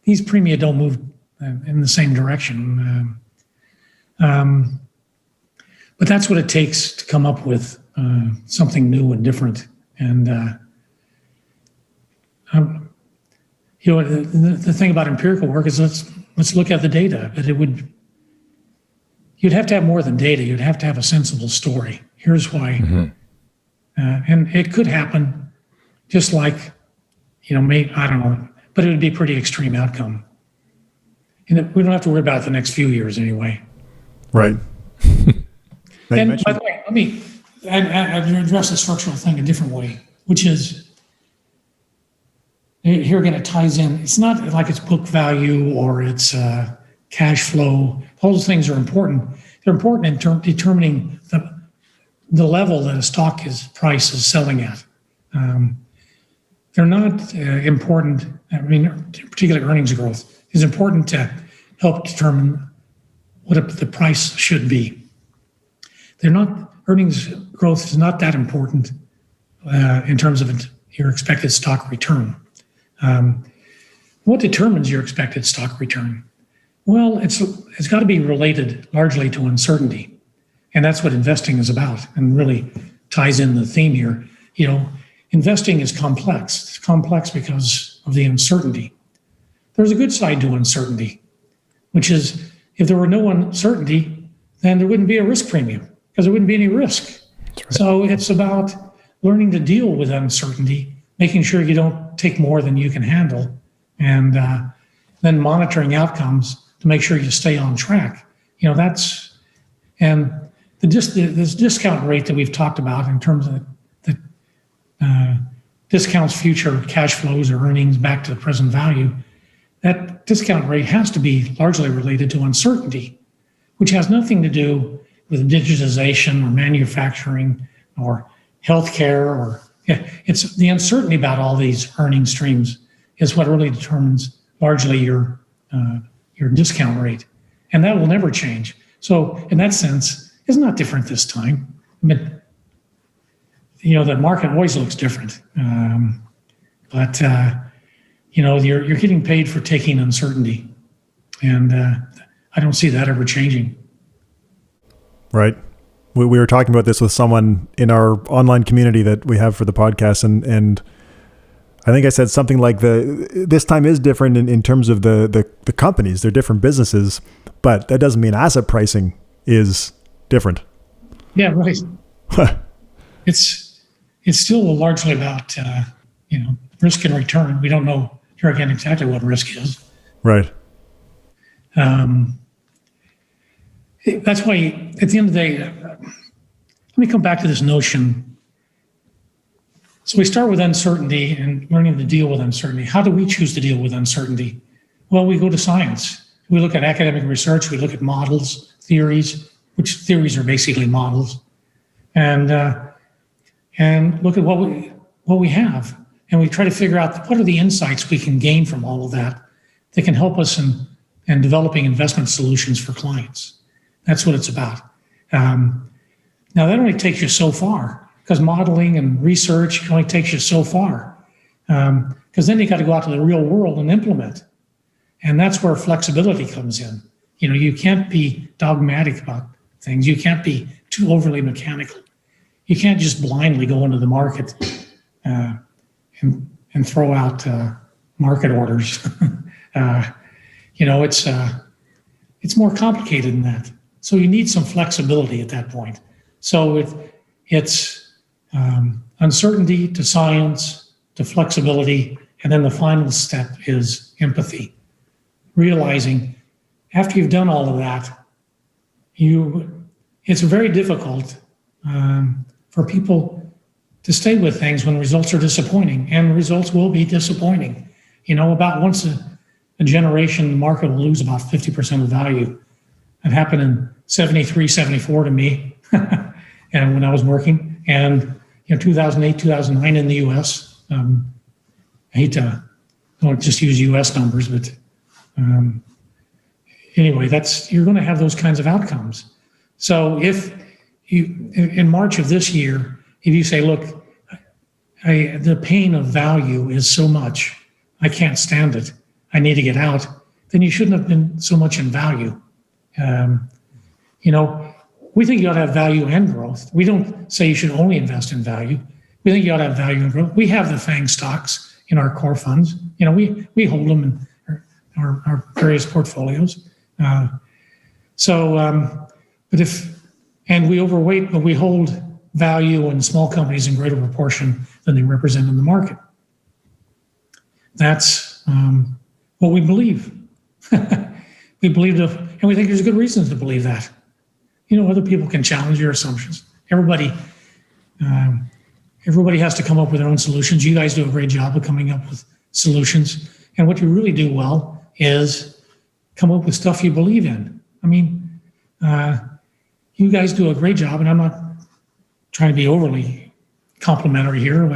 these premia don't move in the same direction. But that's what it takes to come up with something new and different. And, the thing about empirical work is let's look at the data. But you'd have to have more than data. You'd have to have a sensible story. Here's why. Mm-hmm. And it could happen just like, maybe, I don't know, but it would be a pretty extreme outcome. And we don't have to worry about it the next few years anyway. Right. And by the way, let me address the structural thing a different way, which is, here again, it ties in. It's not like it's book value or it's cash flow. All those things are important. They're important in determining the level that a stock price is selling at. They're not important. Particularly earnings growth is important to help determine what the price should be. Earnings growth is not that important in terms of your expected stock return. What determines your expected stock return? Well, it's got to be related largely to uncertainty. And that's what investing is about, and really ties in the theme here. Investing is complex. It's complex because of the uncertainty. There's a good side to uncertainty, which is if there were no uncertainty, then there wouldn't be a risk premium because there wouldn't be any risk. That's right. So it's about learning to deal with uncertainty, making sure you don't take more than you can handle, and then monitoring outcomes to make sure you stay on track. This discount rate that we've talked about in terms of the discounts future cash flows or earnings back to the present value, that discount rate has to be largely related to uncertainty, which has nothing to do with digitization or manufacturing or healthcare it's the uncertainty about all these earning streams is what really determines largely your discount rate, and that will never change. So in that sense, it's not different this time. The market always looks different, but you're getting paid for taking uncertainty, and I don't see that ever changing. Right. We were talking about this with someone in our online community that we have for the podcast, and I think I said something like this time is different in terms of the companies. They're different businesses, but that doesn't mean asset pricing is different. Yeah, right. It's still largely about risk and return. We don't know here again exactly what risk is. Right. That's why at the end of the day, let me come back to this notion. So we start with uncertainty and learning to deal with uncertainty. How do we choose to deal with uncertainty? Well, we go to science. We look at academic research. We look at models, theories, which theories are basically models, and look at what we have, and we try to figure out what are the insights we can gain from all of that can help us in developing investment solutions for clients. That's what it's about. Now that only takes you so far, because modeling and research only takes you so far, because then you got to go out to the real world and implement, and that's where flexibility comes in. You can't be dogmatic about things. You can't be too overly mechanical. You can't just blindly go into the market and throw out market orders. It's more complicated than that. So you need some flexibility at that point. So it's uncertainty to science to flexibility, and then the final step is empathy. Realizing after you've done all of that, it's very difficult for people to stay with things when results are disappointing, and results will be disappointing. About once a generation, the market will lose about 50% of value. It happened in 73, 74 to me, and when I was working, and 2008, 2009 in the U.S. I hate to don't just use U.S. numbers, but anyway, you're going to have those kinds of outcomes. So if you, in March of this year, if you say, look, the pain of value is so much, I can't stand it, I need to get out, then you shouldn't have been so much in value. We think you ought to have value and growth. We don't say you should only invest in value. We think you ought to have value and growth. We have the FANG stocks in our core funds. We hold them in our various portfolios. But we overweight, but we hold value in small companies in greater proportion than they represent in the market. That's what we believe. We believe and we think there's good reasons to believe that. Other people can challenge your assumptions. Everybody has to come up with their own solutions. You guys do a great job of coming up with solutions. And what you really do well is come up with stuff you believe in. You guys do a great job, and I'm not trying to be overly complimentary here,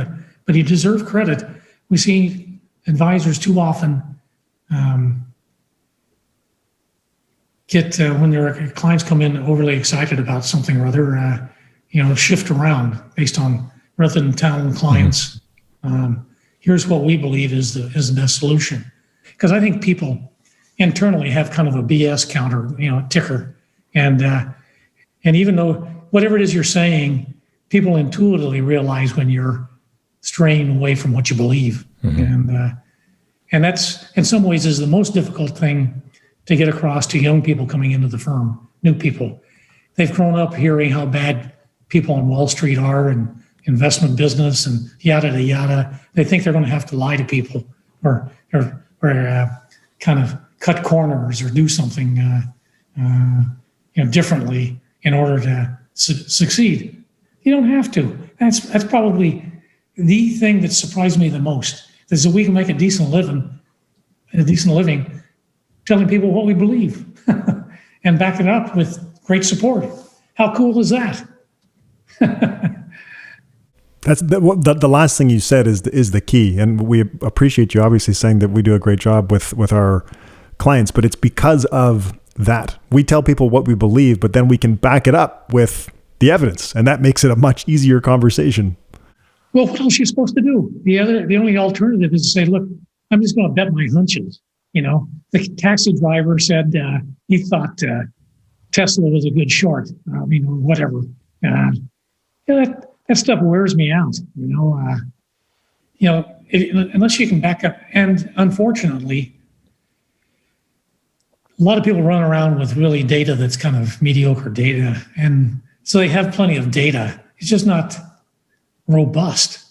but you deserve credit. We see advisors too often when their clients come in overly excited about something or other, shift around based on, rather than telling clients, here's what we believe is the best solution. Because I think people internally have kind of a BS counter, ticker. And even though whatever it is you're saying, people intuitively realize when you're straying away from what you believe. Mm-hmm. And that's, in some ways, is the most difficult thing to get across to young people coming into the firm, new people. They've grown up hearing how bad people on Wall Street are and investment business and yada, yada. They think they're going to have to lie to people or kind of cut corners or do something differently in order to succeed. You don't have to. That's probably the thing that surprised me the most, is that we can make a decent living telling people what we believe and back it up with great support. How cool is that? That's the last thing you said is the key, and we appreciate you obviously saying that we do a great job with our clients, but it's because of that. We tell people what we believe, but then we can back it up with the evidence, and that makes it a much easier conversation. Well, what else are you supposed to do? The only alternative is to say, look, I'm just going to bet my hunches. The taxi driver said he thought Tesla was a good short. Whatever. That stuff wears me out. Unless you can back up. And unfortunately, a lot of people run around with really data that's kind of mediocre data, and so they have plenty of data. It's just not robust.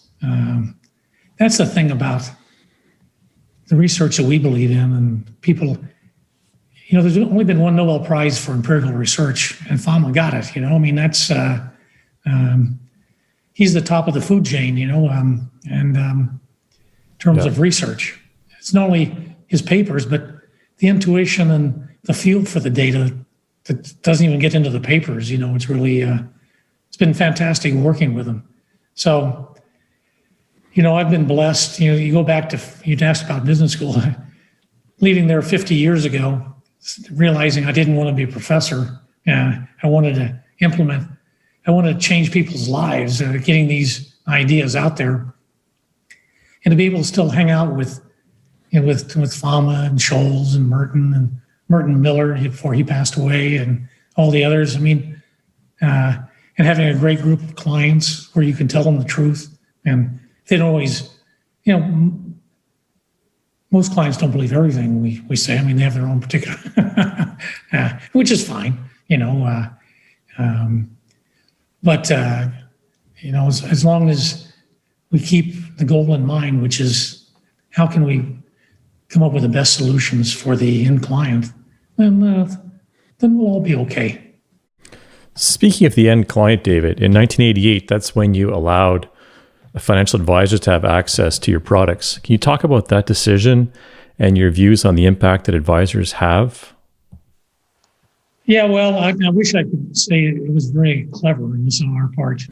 That's the thing about the research that we believe in, and people, there's only been one Nobel Prize for empirical research, and Fama got it. That's he's the top of the food chain, in terms of research. It's not only his papers, but the intuition and the feel for the data that doesn't even get into the papers. It's really it's been fantastic working with him. So. I've been blessed. You go back to, you'd asked about business school, leaving there 50 years ago, realizing I didn't want to be a professor. I wanted to implement, I wanted to change people's lives, getting these ideas out there. And to be able to still hang out with Fama and Scholes and Merton Miller before he passed away and all the others. And having a great group of clients where you can tell them the truth and they don't always, most clients don't believe everything we say. I mean, they have their own particular, which is fine, but as long as we keep the goal in mind, which is how can we come up with the best solutions for the end client, then we'll all be okay. Speaking of the end client, David, in 1988, that's when you allowed financial advisors to have access to your products. Can you talk about that decision and your views on the impact that advisors have? Yeah, well, I wish I could say it was very clever in this on our part.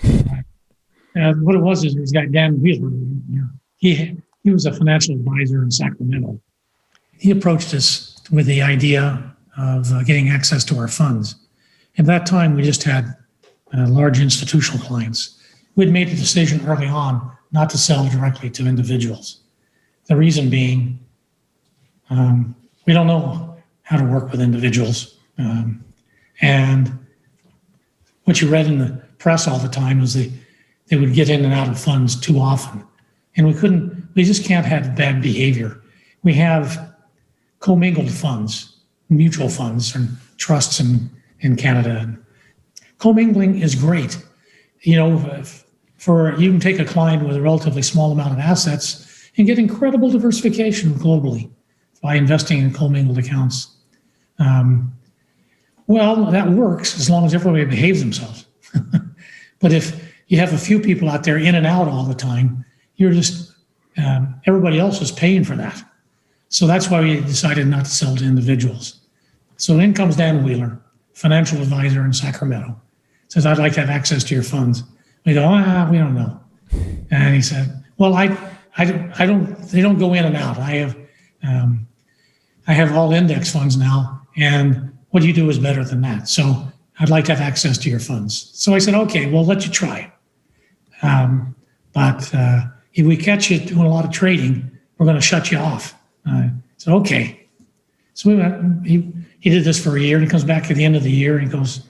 What it was is this guy, Dan Wheeler, he was a financial advisor in Sacramento. He approached us with the idea of getting access to our funds. At that time, we just had large institutional clients. We'd made a decision early on not to sell directly to individuals. The reason being, we don't know how to work with individuals. And what you read in the press all the time is they would get in and out of funds too often. And we just can't have bad behavior. We have commingled funds, mutual funds, and trusts in Canada. Commingling is great. You can take a client with a relatively small amount of assets and get incredible diversification globally by investing in commingled accounts. Well, that works as long as everybody behaves themselves. But if you have a few people out there in and out all the time, you're just, everybody else is paying for that. So that's why we decided not to sell to individuals. So in comes Dan Wheeler, financial advisor in Sacramento, says, I'd like to have access to your funds. We go, we don't know. And he said, well, I don't, they don't go in and out. I have all index funds now, and what you do is better than that. So I'd like to have access to your funds. So I said, okay, we'll let you try. But if we catch you doing a lot of trading, we're going to shut you off. I said, okay. So we went, he did this for a year, and he comes back at the end of the year and he goes,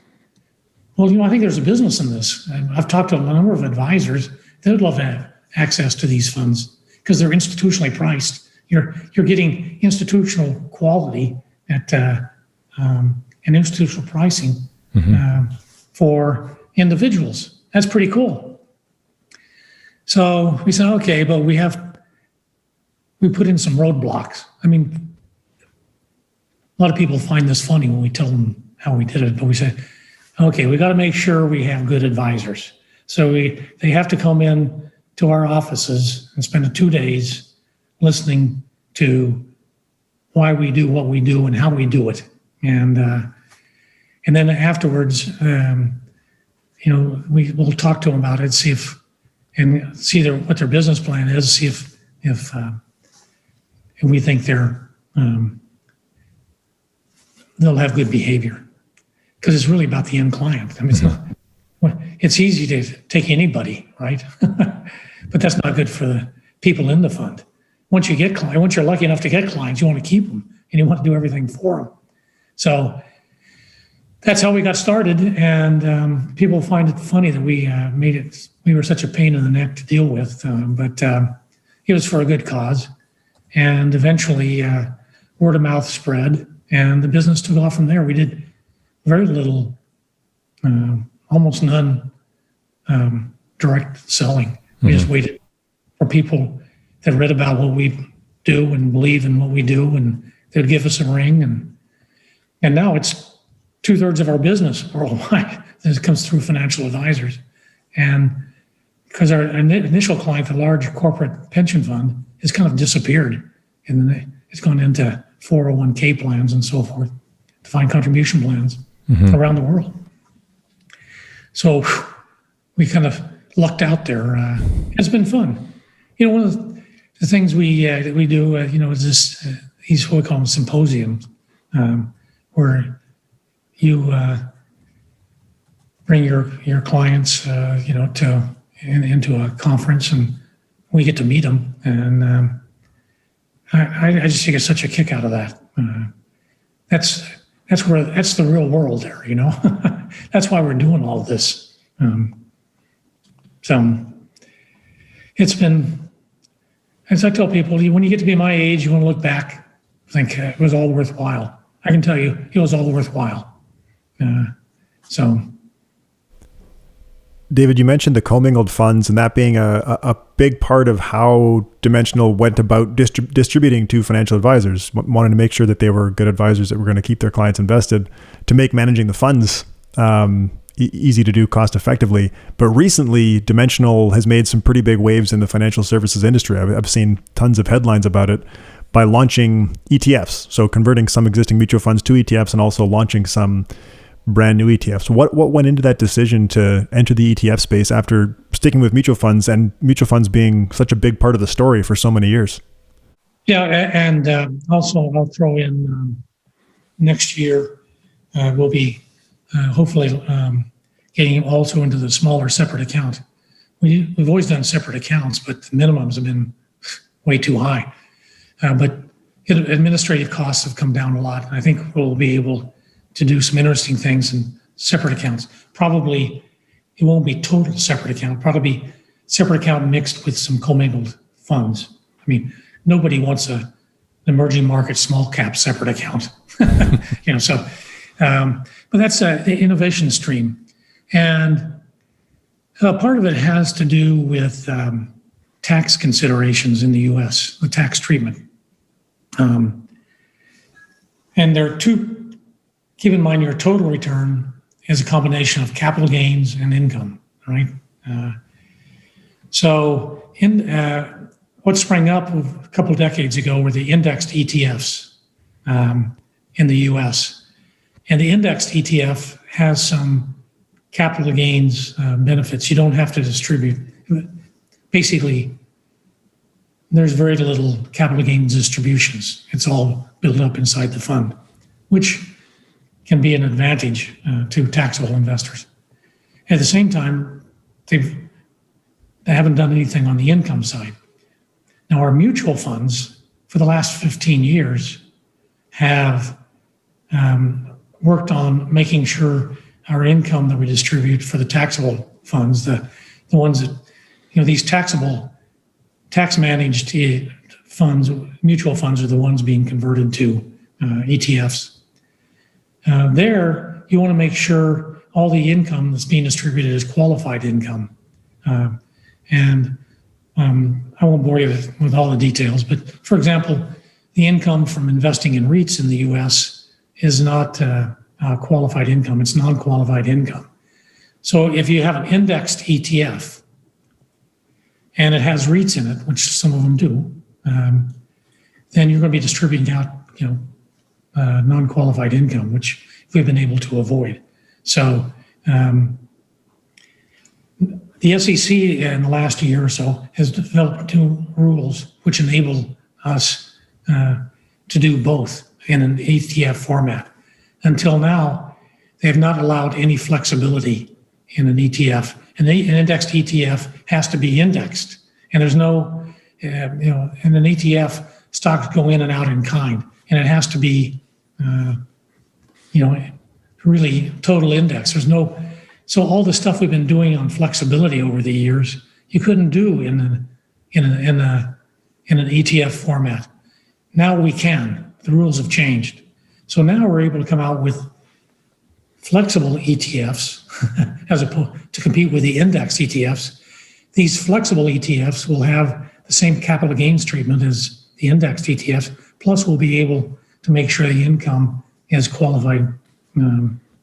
well, I think there's a business in this. I've talked to a number of advisors. They would love to have access to these funds because they're institutionally priced. You're getting institutional quality at an institutional pricing for individuals. That's pretty cool. So we said, okay, but we put in some roadblocks. I mean, a lot of people find this funny when we tell them how we did it, but we said, okay, we got to make sure we have good advisors. So they have to come in to our offices and spend 2 days listening to why we do what we do and how we do it. And then afterwards, we'll talk to them about it, see what their business plan is, see if we think they'll have good behavior. Because it's really about the end client. I mean, it's easy to take anybody, right? But that's not good for the people in the fund. Once you're lucky enough to get clients, you want to keep them and you want to do everything for them. So that's how we got started. And people find it funny that we were such a pain in the neck to deal with, but it was for a good cause. And eventually word of mouth spread and the business took off from there. We did very little, almost none direct selling. We just waited for people that read about what we do and believe in what we do, and they'd give us a ring. And now it's 2/3 of our business worldwide that comes through financial advisors. And because our initial client, the large corporate pension fund, has kind of disappeared, and then it's gone into 401k plans and so forth, defined contribution plans around the world. So we kind of lucked out there. It's been fun. One of the things we do, is this. These what we call them symposiums, where you bring your clients, into a conference, and we get to meet them. And I just get such a kick out of that. That's the real world there, That's why we're doing all of this. So it's been, as I tell people, when you get to be my age, you want to look back, think it was all worthwhile. I can tell you, it was all worthwhile. So, David, you mentioned the commingled funds and that being a big part of how Dimensional went about distributing to financial advisors, wanting to make sure that they were good advisors that were going to keep their clients invested to make managing the funds easy to do cost effectively. But recently, Dimensional has made some pretty big waves in the financial services industry. I've seen tons of headlines about it by launching ETFs. So converting some existing mutual funds to ETFs and also launching some brand new ETFs. What went into that decision to enter the ETF space after sticking with mutual funds and mutual funds being such a big part of the story for so many years? Yeah, and also I'll throw in next year we'll be hopefully getting also into the smaller separate account. We've always done separate accounts, but the minimums have been way too high. But administrative costs have come down a lot. I think we'll be able to do some interesting things in separate accounts. Probably it won't be total separate account, probably separate account mixed with some commingled funds. I mean, nobody wants an emerging market small cap separate account. But that's the innovation stream. And part of it has to do with tax considerations in the US, the tax treatment. And there are two. Keep in mind your total return is a combination of capital gains and income, right? So what sprang up a couple of decades ago were the indexed ETFs in the US. And the indexed ETF has some capital gains benefits. You don't have to distribute. Basically, there's very little capital gains distributions. It's all built up inside the fund, which can be an advantage to taxable investors. At the same time, they haven't done anything on the income side. Now, our mutual funds for the last 15 years have worked on making sure our income that we distribute for the taxable funds, the ones that, these tax managed funds, mutual funds are the ones being converted to ETFs. There, you want to make sure all the income that's being distributed is qualified income. And I won't bore you with all the details, but for example, the income from investing in REITs in the US is not qualified income, it's non-qualified income. So if you have an indexed ETF and it has REITs in it, which some of them do, then you're going to be distributing out, non-qualified income, which we've been able to avoid. So the SEC in the last year or so has developed two rules which enable us to do both in an ETF format. Until now, they have not allowed any flexibility in an ETF. An indexed ETF has to be indexed, and there's no, in an ETF, stocks go in and out in kind, and it has to be, really total index. There's no, so all the stuff we've been doing on flexibility over the years, you couldn't do in an ETF format. Now we can. The rules have changed. So now we're able to come out with flexible ETFs as opposed to compete with the index ETFs. These flexible ETFs will have the same capital gains treatment as the indexed ETFs, plus we'll be able to make sure the income is qualified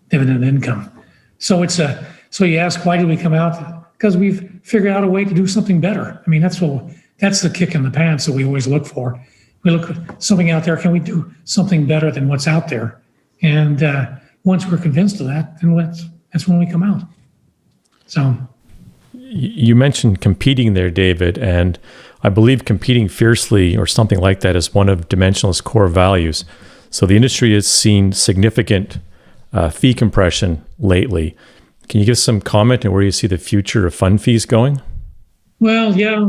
dividend income. So so you ask, why did we come out? Because we've figured out a way to do something better. I mean, that's the kick in the pants that we always look for. We look at something out there, can we do something better than what's out there? And once we're convinced of that, then that's when we come out. So you mentioned competing there, David, and I believe competing fiercely or something like that is one of Dimensional's core values. So the industry has seen significant fee compression lately. Can you give some comment on where you see the future of fund fees going? Well, yeah,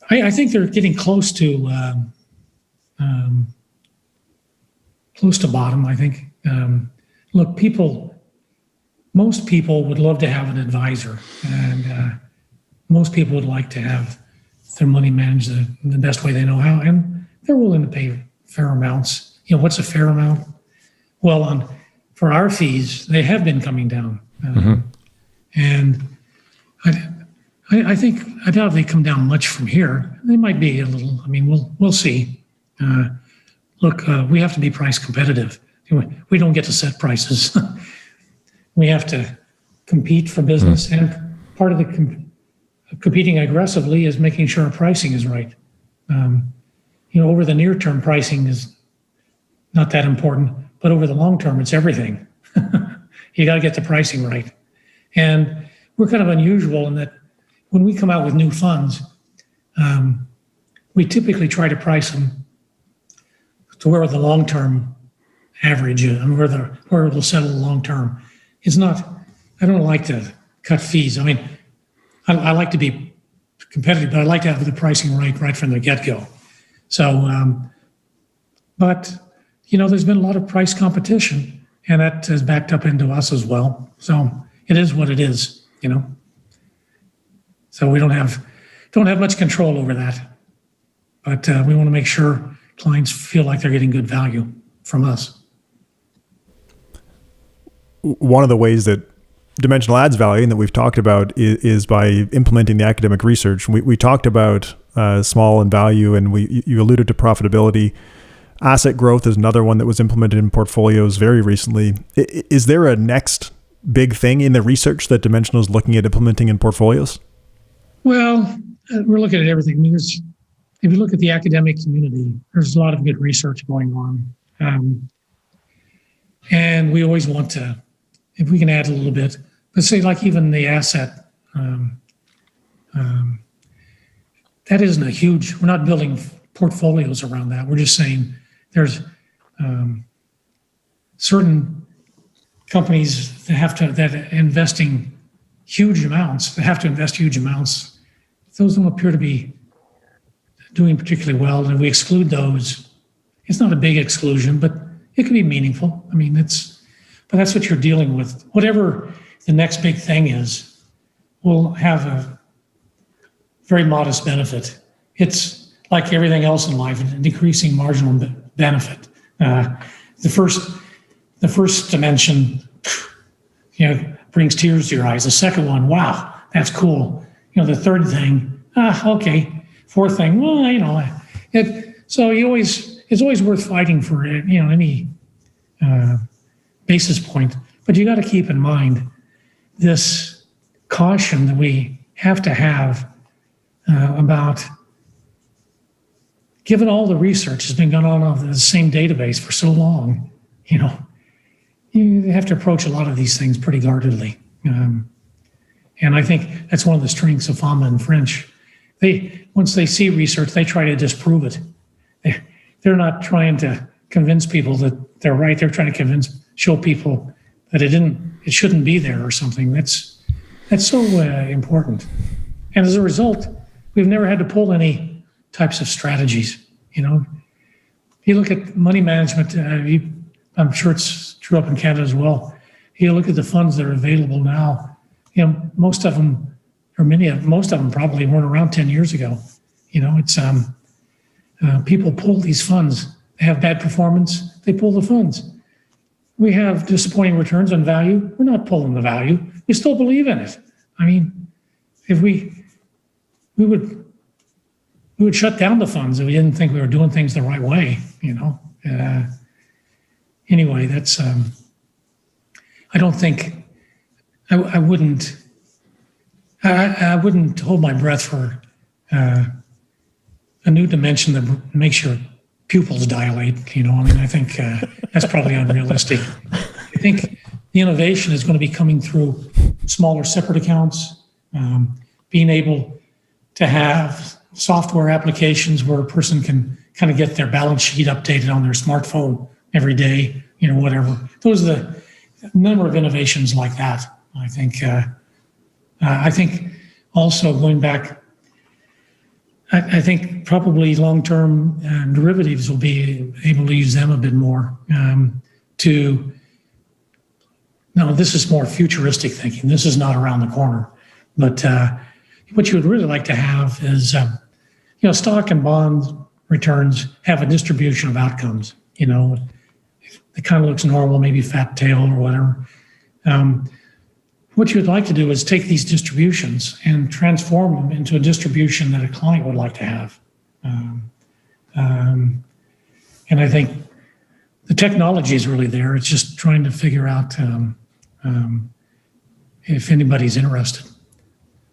I think they're getting close to bottom. I think. Look, most people would love to have an advisor, and most people would like to have their money managed the best way they know how, and they're willing to pay fair amounts. What's a fair amount? Well, for our fees, they have been coming down, and I think I doubt they come down much from here. They might be a little. I mean, we'll see. Look, we have to be price competitive. We don't get to set prices. We have to compete for business, and part of the competing aggressively is making sure our pricing is right. Over the near term, pricing is not that important, but over the long term, it's everything. You got to get the pricing right. And we're kind of unusual in that when we come out with new funds, we typically try to price them to where the long term average is, and where it'll settle long term. It's not. I don't like to cut fees. I mean, I like to be competitive, but I like to have the pricing right from the get-go. So, but there's been a lot of price competition, and that has backed up into us as well. So it is what it is, So we don't have much control over that, but we want to make sure clients feel like they're getting good value from us. One of the ways that Dimensional adds value and that we've talked about is by implementing the academic research. We talked about small and value, and you alluded to profitability. Asset growth is another one that was implemented in portfolios very recently. Is there a next big thing in the research that Dimensional is looking at implementing in portfolios? Well, we're looking at everything. I mean, if you look at the academic community, there's a lot of good research going on. And we always want to, if we can add a little bit, let's say like even the asset, that isn't a huge, we're not building portfolios around that. We're just saying there's certain companies that are investing huge amounts, that have to invest huge amounts. Those don't appear to be doing particularly well, and we exclude those. It's not a big exclusion, but it can be meaningful. I mean, but that's what you're dealing with. Whatever the next big thing is, will have a very modest benefit. It's like everything else in life, a decreasing marginal benefit. The first dimension, brings tears to your eyes. The second one, wow, that's cool. The third thing, okay. Fourth thing, well, so it's always worth fighting for, any basis point. But you got to keep in mind this caution that we have to have about, given all the research has been going on the same database for so long, you have to approach a lot of these things pretty guardedly. And I think that's one of the strengths of FAMA and French. Once they see research, they try to disprove it. They're not trying to convince people that they're right. They're trying to show people that it shouldn't be there or something. That's so important. And as a result, we've never had to pull any types of strategies. You look at money management. I'm sure it's true up in Canada as well. You look at the funds that are available now. Most of them, or most of them probably weren't around 10 years ago. It's people pull these funds. They have bad performance. They pull the funds. We have disappointing returns on value. We're not pulling the value. We still believe in it. I mean, if we would shut down the funds if we didn't think we were doing things the right way. Anyway, that's. I don't think I wouldn't. I wouldn't hold my breath for a new dimension that makes your pupils dilate. I think that's probably unrealistic. I think the innovation is going to be coming through smaller separate accounts, being able to have software applications where a person can kind of get their balance sheet updated on their smartphone every day, whatever. Those are the number of innovations like that. I think also going back, I think probably long-term derivatives will be able to use them a bit more this is more futuristic thinking. This is not around the corner, but what you would really like to have is, stock and bond returns have a distribution of outcomes. It kind of looks normal, maybe fat tail or whatever. What you would like to do is take these distributions and transform them into a distribution that a client would like to have. And I think the technology is really there. It's just trying to figure out if anybody's interested.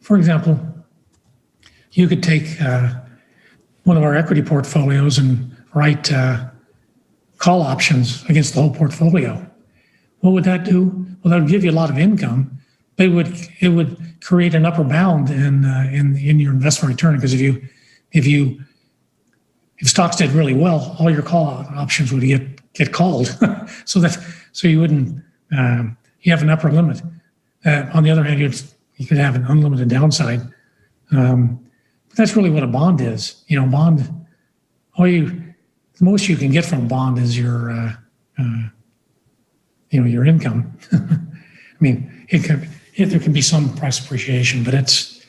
For example, you could take one of our equity portfolios and write call options against the whole portfolio. What would that do? Well, that would give you a lot of income, but it would create an upper bound in your investment return, because if stocks did really well, all your call options would get called, so you wouldn't you have an upper limit. On the other hand, you could have an unlimited downside. But that's really what a bond is. Bond. The most you can get from a bond is your income. I mean, there can be some price appreciation, but it's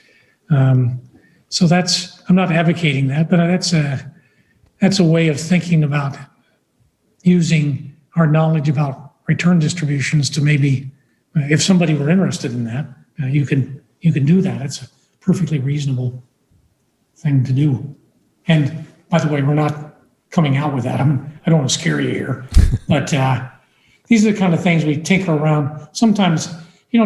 so that's. I'm not advocating that, but that's a way of thinking about using our knowledge about return distributions to maybe, if somebody were interested in that, you can do that. It's a perfectly reasonable thing to do. And by the way, we're not coming out with that. I don't want to scare you here, but these are the kind of things we tinker around. Sometimes,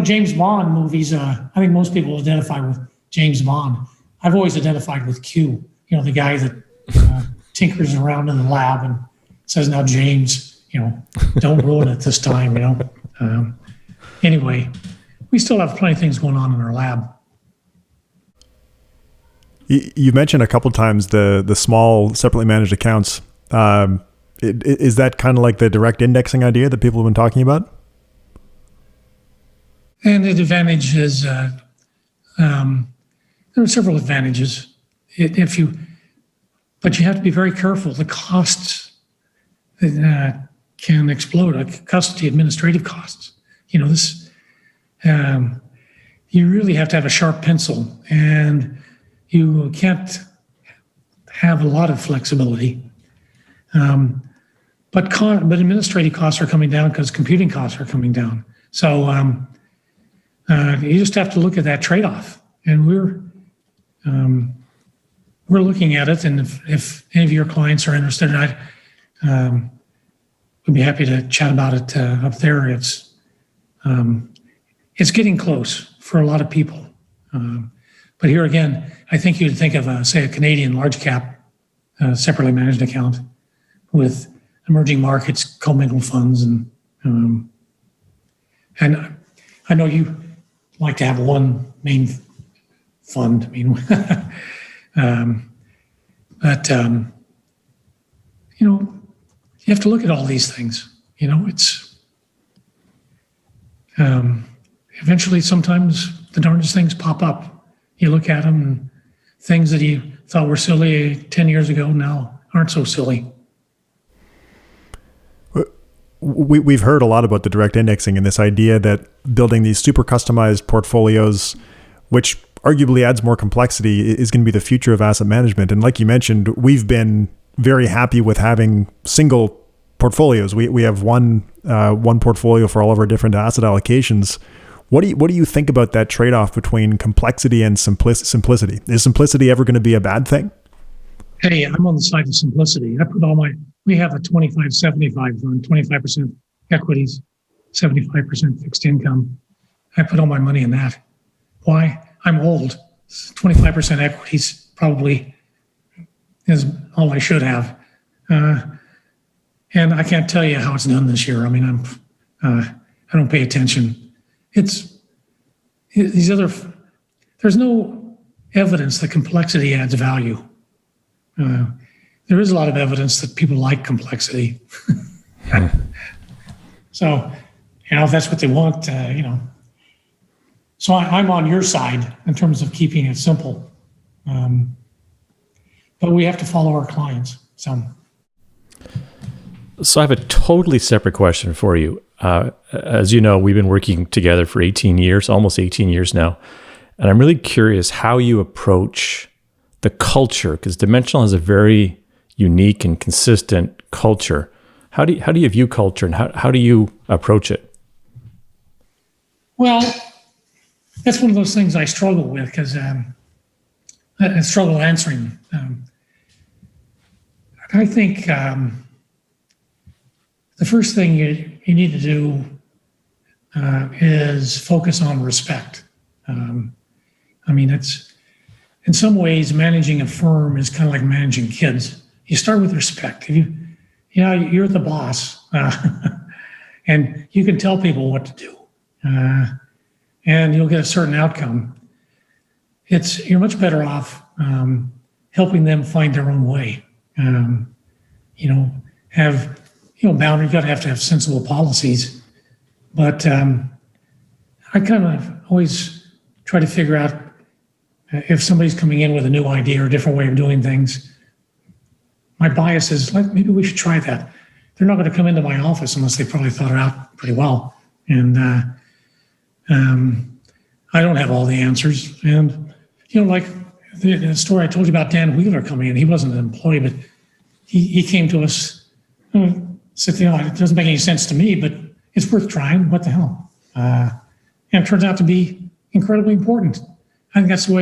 James Bond movies, I think most people identify with James Bond. I've always identified with Q, the guy that tinkers around in the lab and says, now, James, don't ruin it this time, Anyway, we still have plenty of things going on in our lab. You mentioned a couple times the small separately managed accounts. Is that kind of like the direct indexing idea that people have been talking about? And the advantage is there are several advantages. But you have to be very careful. The costs can explode. Custody administrative costs. You really have to have a sharp pencil, and you can't have a lot of flexibility. But administrative costs are coming down because computing costs are coming down. So you just have to look at that trade-off. And we're looking at it. And if any of your clients are interested, we'd be happy to chat about it up there. It's getting close for a lot of people. But here again, I think you'd think of, say, a Canadian large cap separately managed account with emerging markets, commingled funds, and I know you like to have one main fund. I mean, but you have to look at all these things. It's eventually sometimes the darndest things pop up. You look at them, and things that you thought were silly 10 years ago now aren't so silly. We've heard a lot about the direct indexing and this idea that building these super customized portfolios, which arguably adds more complexity, is going to be the future of asset management. And like you mentioned, we've been very happy with having single portfolios. We have one portfolio for all of our different asset allocations. What do you think about that trade-off between complexity and simplicity? Is simplicity ever going to be a bad thing? Hey, I'm on the side of simplicity. We have a 25-75 fund, 25% equities, 75% fixed income. I put all my money in that. Why? I'm old. 25% equities probably is all I should have. And I can't tell you how it's done this year. I mean, I don't pay attention. There's no evidence that complexity adds value. There is a lot of evidence that people like complexity. So, if that's what they want, So I'm on your side in terms of keeping it simple. But we have to follow our clients. So I have a totally separate question for you. As you know, we've been working together for 18 years, almost 18 years now. And I'm really curious how you approach the culture, because Dimensional has a very unique and consistent culture. How do you view culture, and how do you approach it? Well, that's one of those things I struggle with, because I struggle answering. I think the first thing you need to do is focus on respect. It's in some ways managing a firm is kind of like managing kids. You start with respect. You're the boss, and you can tell people what to do, and you'll get a certain outcome. You're much better off helping them find their own way. Have boundaries. You got to have sensible policies, but I kind of always try to figure out if somebody's coming in with a new idea or a different way of doing things. My bias is like, maybe we should try that. They're not going to come into my office unless they probably thought it out pretty well, and I don't have all the answers. And like the story I told you about Dan Wheeler coming in, he wasn't an employee, but he came to us, said, it doesn't make any sense to me, but it's worth trying. What the hell? And it turns out to be incredibly important. I think that's the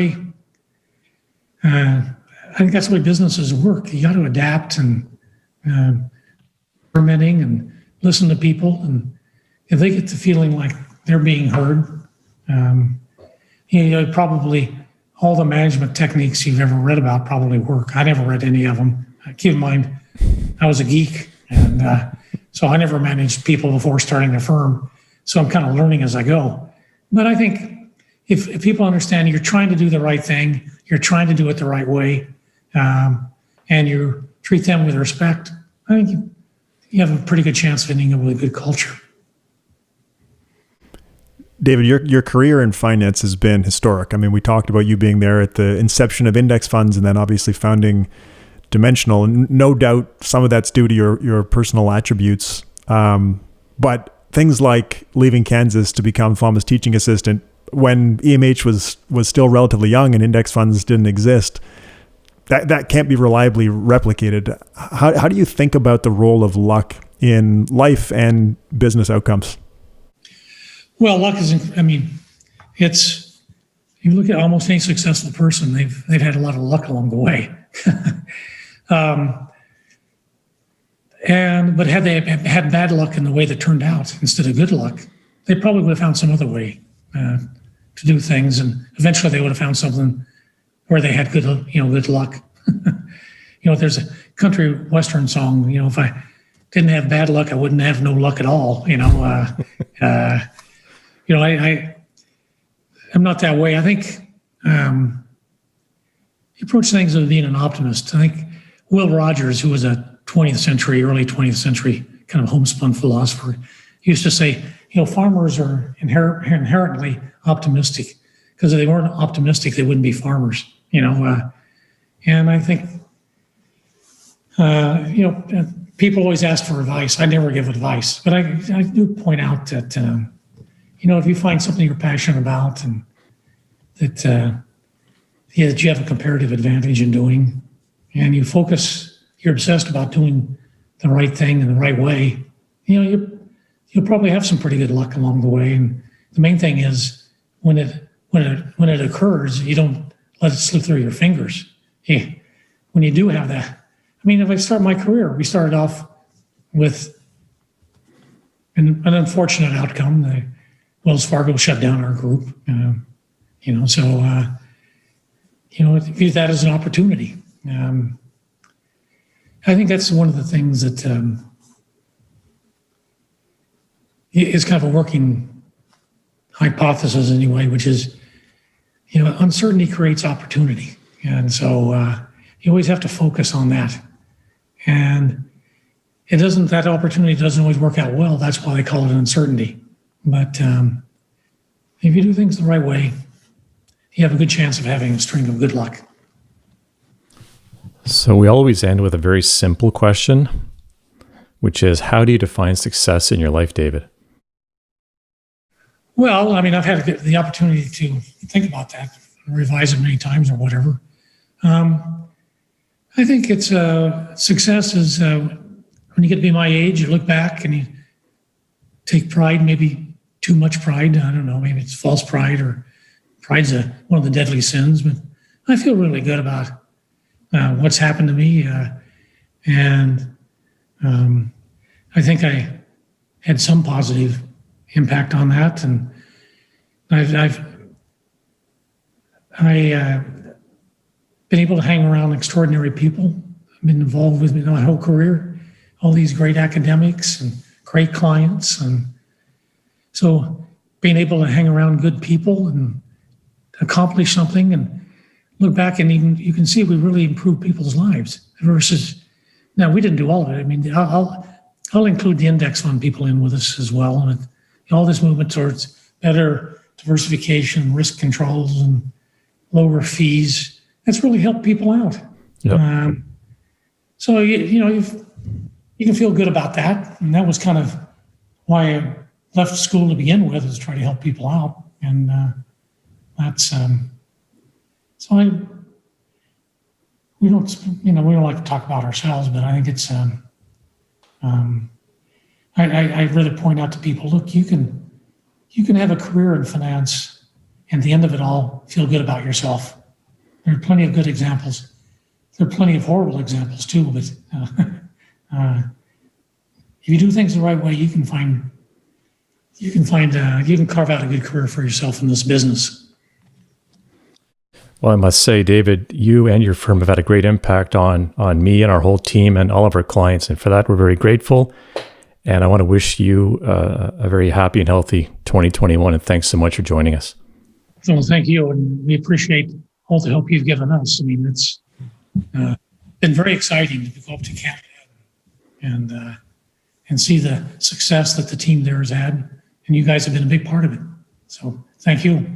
way businesses work. You got to adapt and experimenting and listen to people, and if they get the feeling like they're being heard, probably all the management techniques you've ever read about probably work. I never read any of them. Keep in mind, I was a geek, and so I never managed people before starting a firm. So I'm kind of learning as I go. But I think if people understand you're trying to do the right thing, you're trying to do it the right way, and you treat them with respect, I think you have a pretty good chance of ending up with a good culture. David, your career in finance has been historic. I mean, we talked about you being there at the inception of index funds and then obviously founding Dimensional. And no doubt some of that's due to your personal attributes. But things like leaving Kansas to become Thomas teaching assistant when EMH was still relatively young and index funds didn't exist, that can't be reliably replicated. How do you think about the role of luck in life and business outcomes? Well, luck is, you look at almost any successful person, they've had a lot of luck along the way. But had they had bad luck in the way that turned out instead of good luck, they probably would have found some other way to do things, and eventually they would have found something where they had good luck. There's a country western song. If I didn't have bad luck, I wouldn't have no luck at all. I'm not that way. I think you approach things with being an optimist. I think Will Rogers, who was a early 20th century kind of homespun philosopher, used to say, farmers are inherently optimistic, because if they weren't optimistic, they wouldn't be farmers. And I think people always ask for advice. I never give advice, but I do point out that if you find something you're passionate about and that you have a comparative advantage in doing, and you're obsessed about doing the right thing in the right way, you'll probably have some pretty good luck along the way. And the main thing is when it occurs, you don't let it slip through your fingers. When you do have that, if I start my career, we started off with an unfortunate outcome. Wells Fargo shut down our group, view that as an opportunity. I think that's one of the things that is kind of a working hypothesis anyway, which is, uncertainty creates opportunity. And so you always have to focus on that. And that opportunity doesn't always work out well. That's why they call it an uncertainty. But if you do things the right way, you have a good chance of having a string of good luck. So we always end with a very simple question, which is, how do you define success in your life, David? Well, I mean, I've had the opportunity to think about that, revise it many times or whatever. I think it's success is when you get to be my age, you look back and you take pride, maybe too much pride. I don't know, maybe it's false pride, or pride's one of the deadly sins. But I feel really good about what's happened to me, and I think I had some positive impact on that, and I've been able to hang around extraordinary people. I've been involved with my whole career, all these great academics and great clients, and so being able to hang around good people and accomplish something and look back, and even you can see we really improved people's lives. Versus now, we didn't do all of it. I mean, I'll include the index fund people in with us as well, and all this movement towards better diversification, risk controls, and lower fees. That's really helped people out. Yep. So you can feel good about that, and that was kind of why I left school to begin with, is try to help people out, and that's so we don't like to talk about ourselves, but I think it's I really point out to people, look, you can have a career in finance, and at the end of it all, feel good about yourself. There are plenty of good examples. There are plenty of horrible examples too, but if you do things the right way, you can carve out a good career for yourself in this business. Well, I must say, David, you and your firm have had a great impact on me and our whole team and all of our clients. And for that, we're very grateful. And I want to wish you a very happy and healthy 2021. And thanks so much for joining us. So thank you. And we appreciate all the help you've given us. I mean, it's been very exciting to go up to Canada and see the success that the team there has had. And you guys have been a big part of it. So thank you.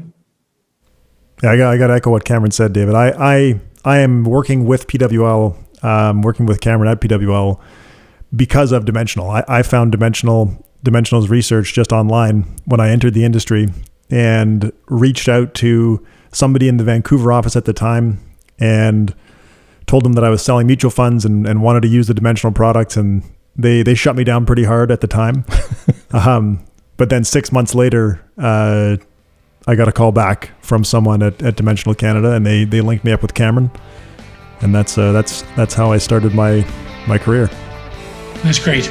Yeah, I got to echo what Cameron said, David. I am working with PWL, working with Cameron at PWL because of Dimensional. I found Dimensional's research just online when I entered the industry, and reached out to somebody in the Vancouver office at the time and told them that I was selling mutual funds and wanted to use the Dimensional products, and they shut me down pretty hard at the time. But then 6 months later, I got a call back from someone at Dimensional Canada, and they linked me up with Cameron, and that's how I started my career. That's great.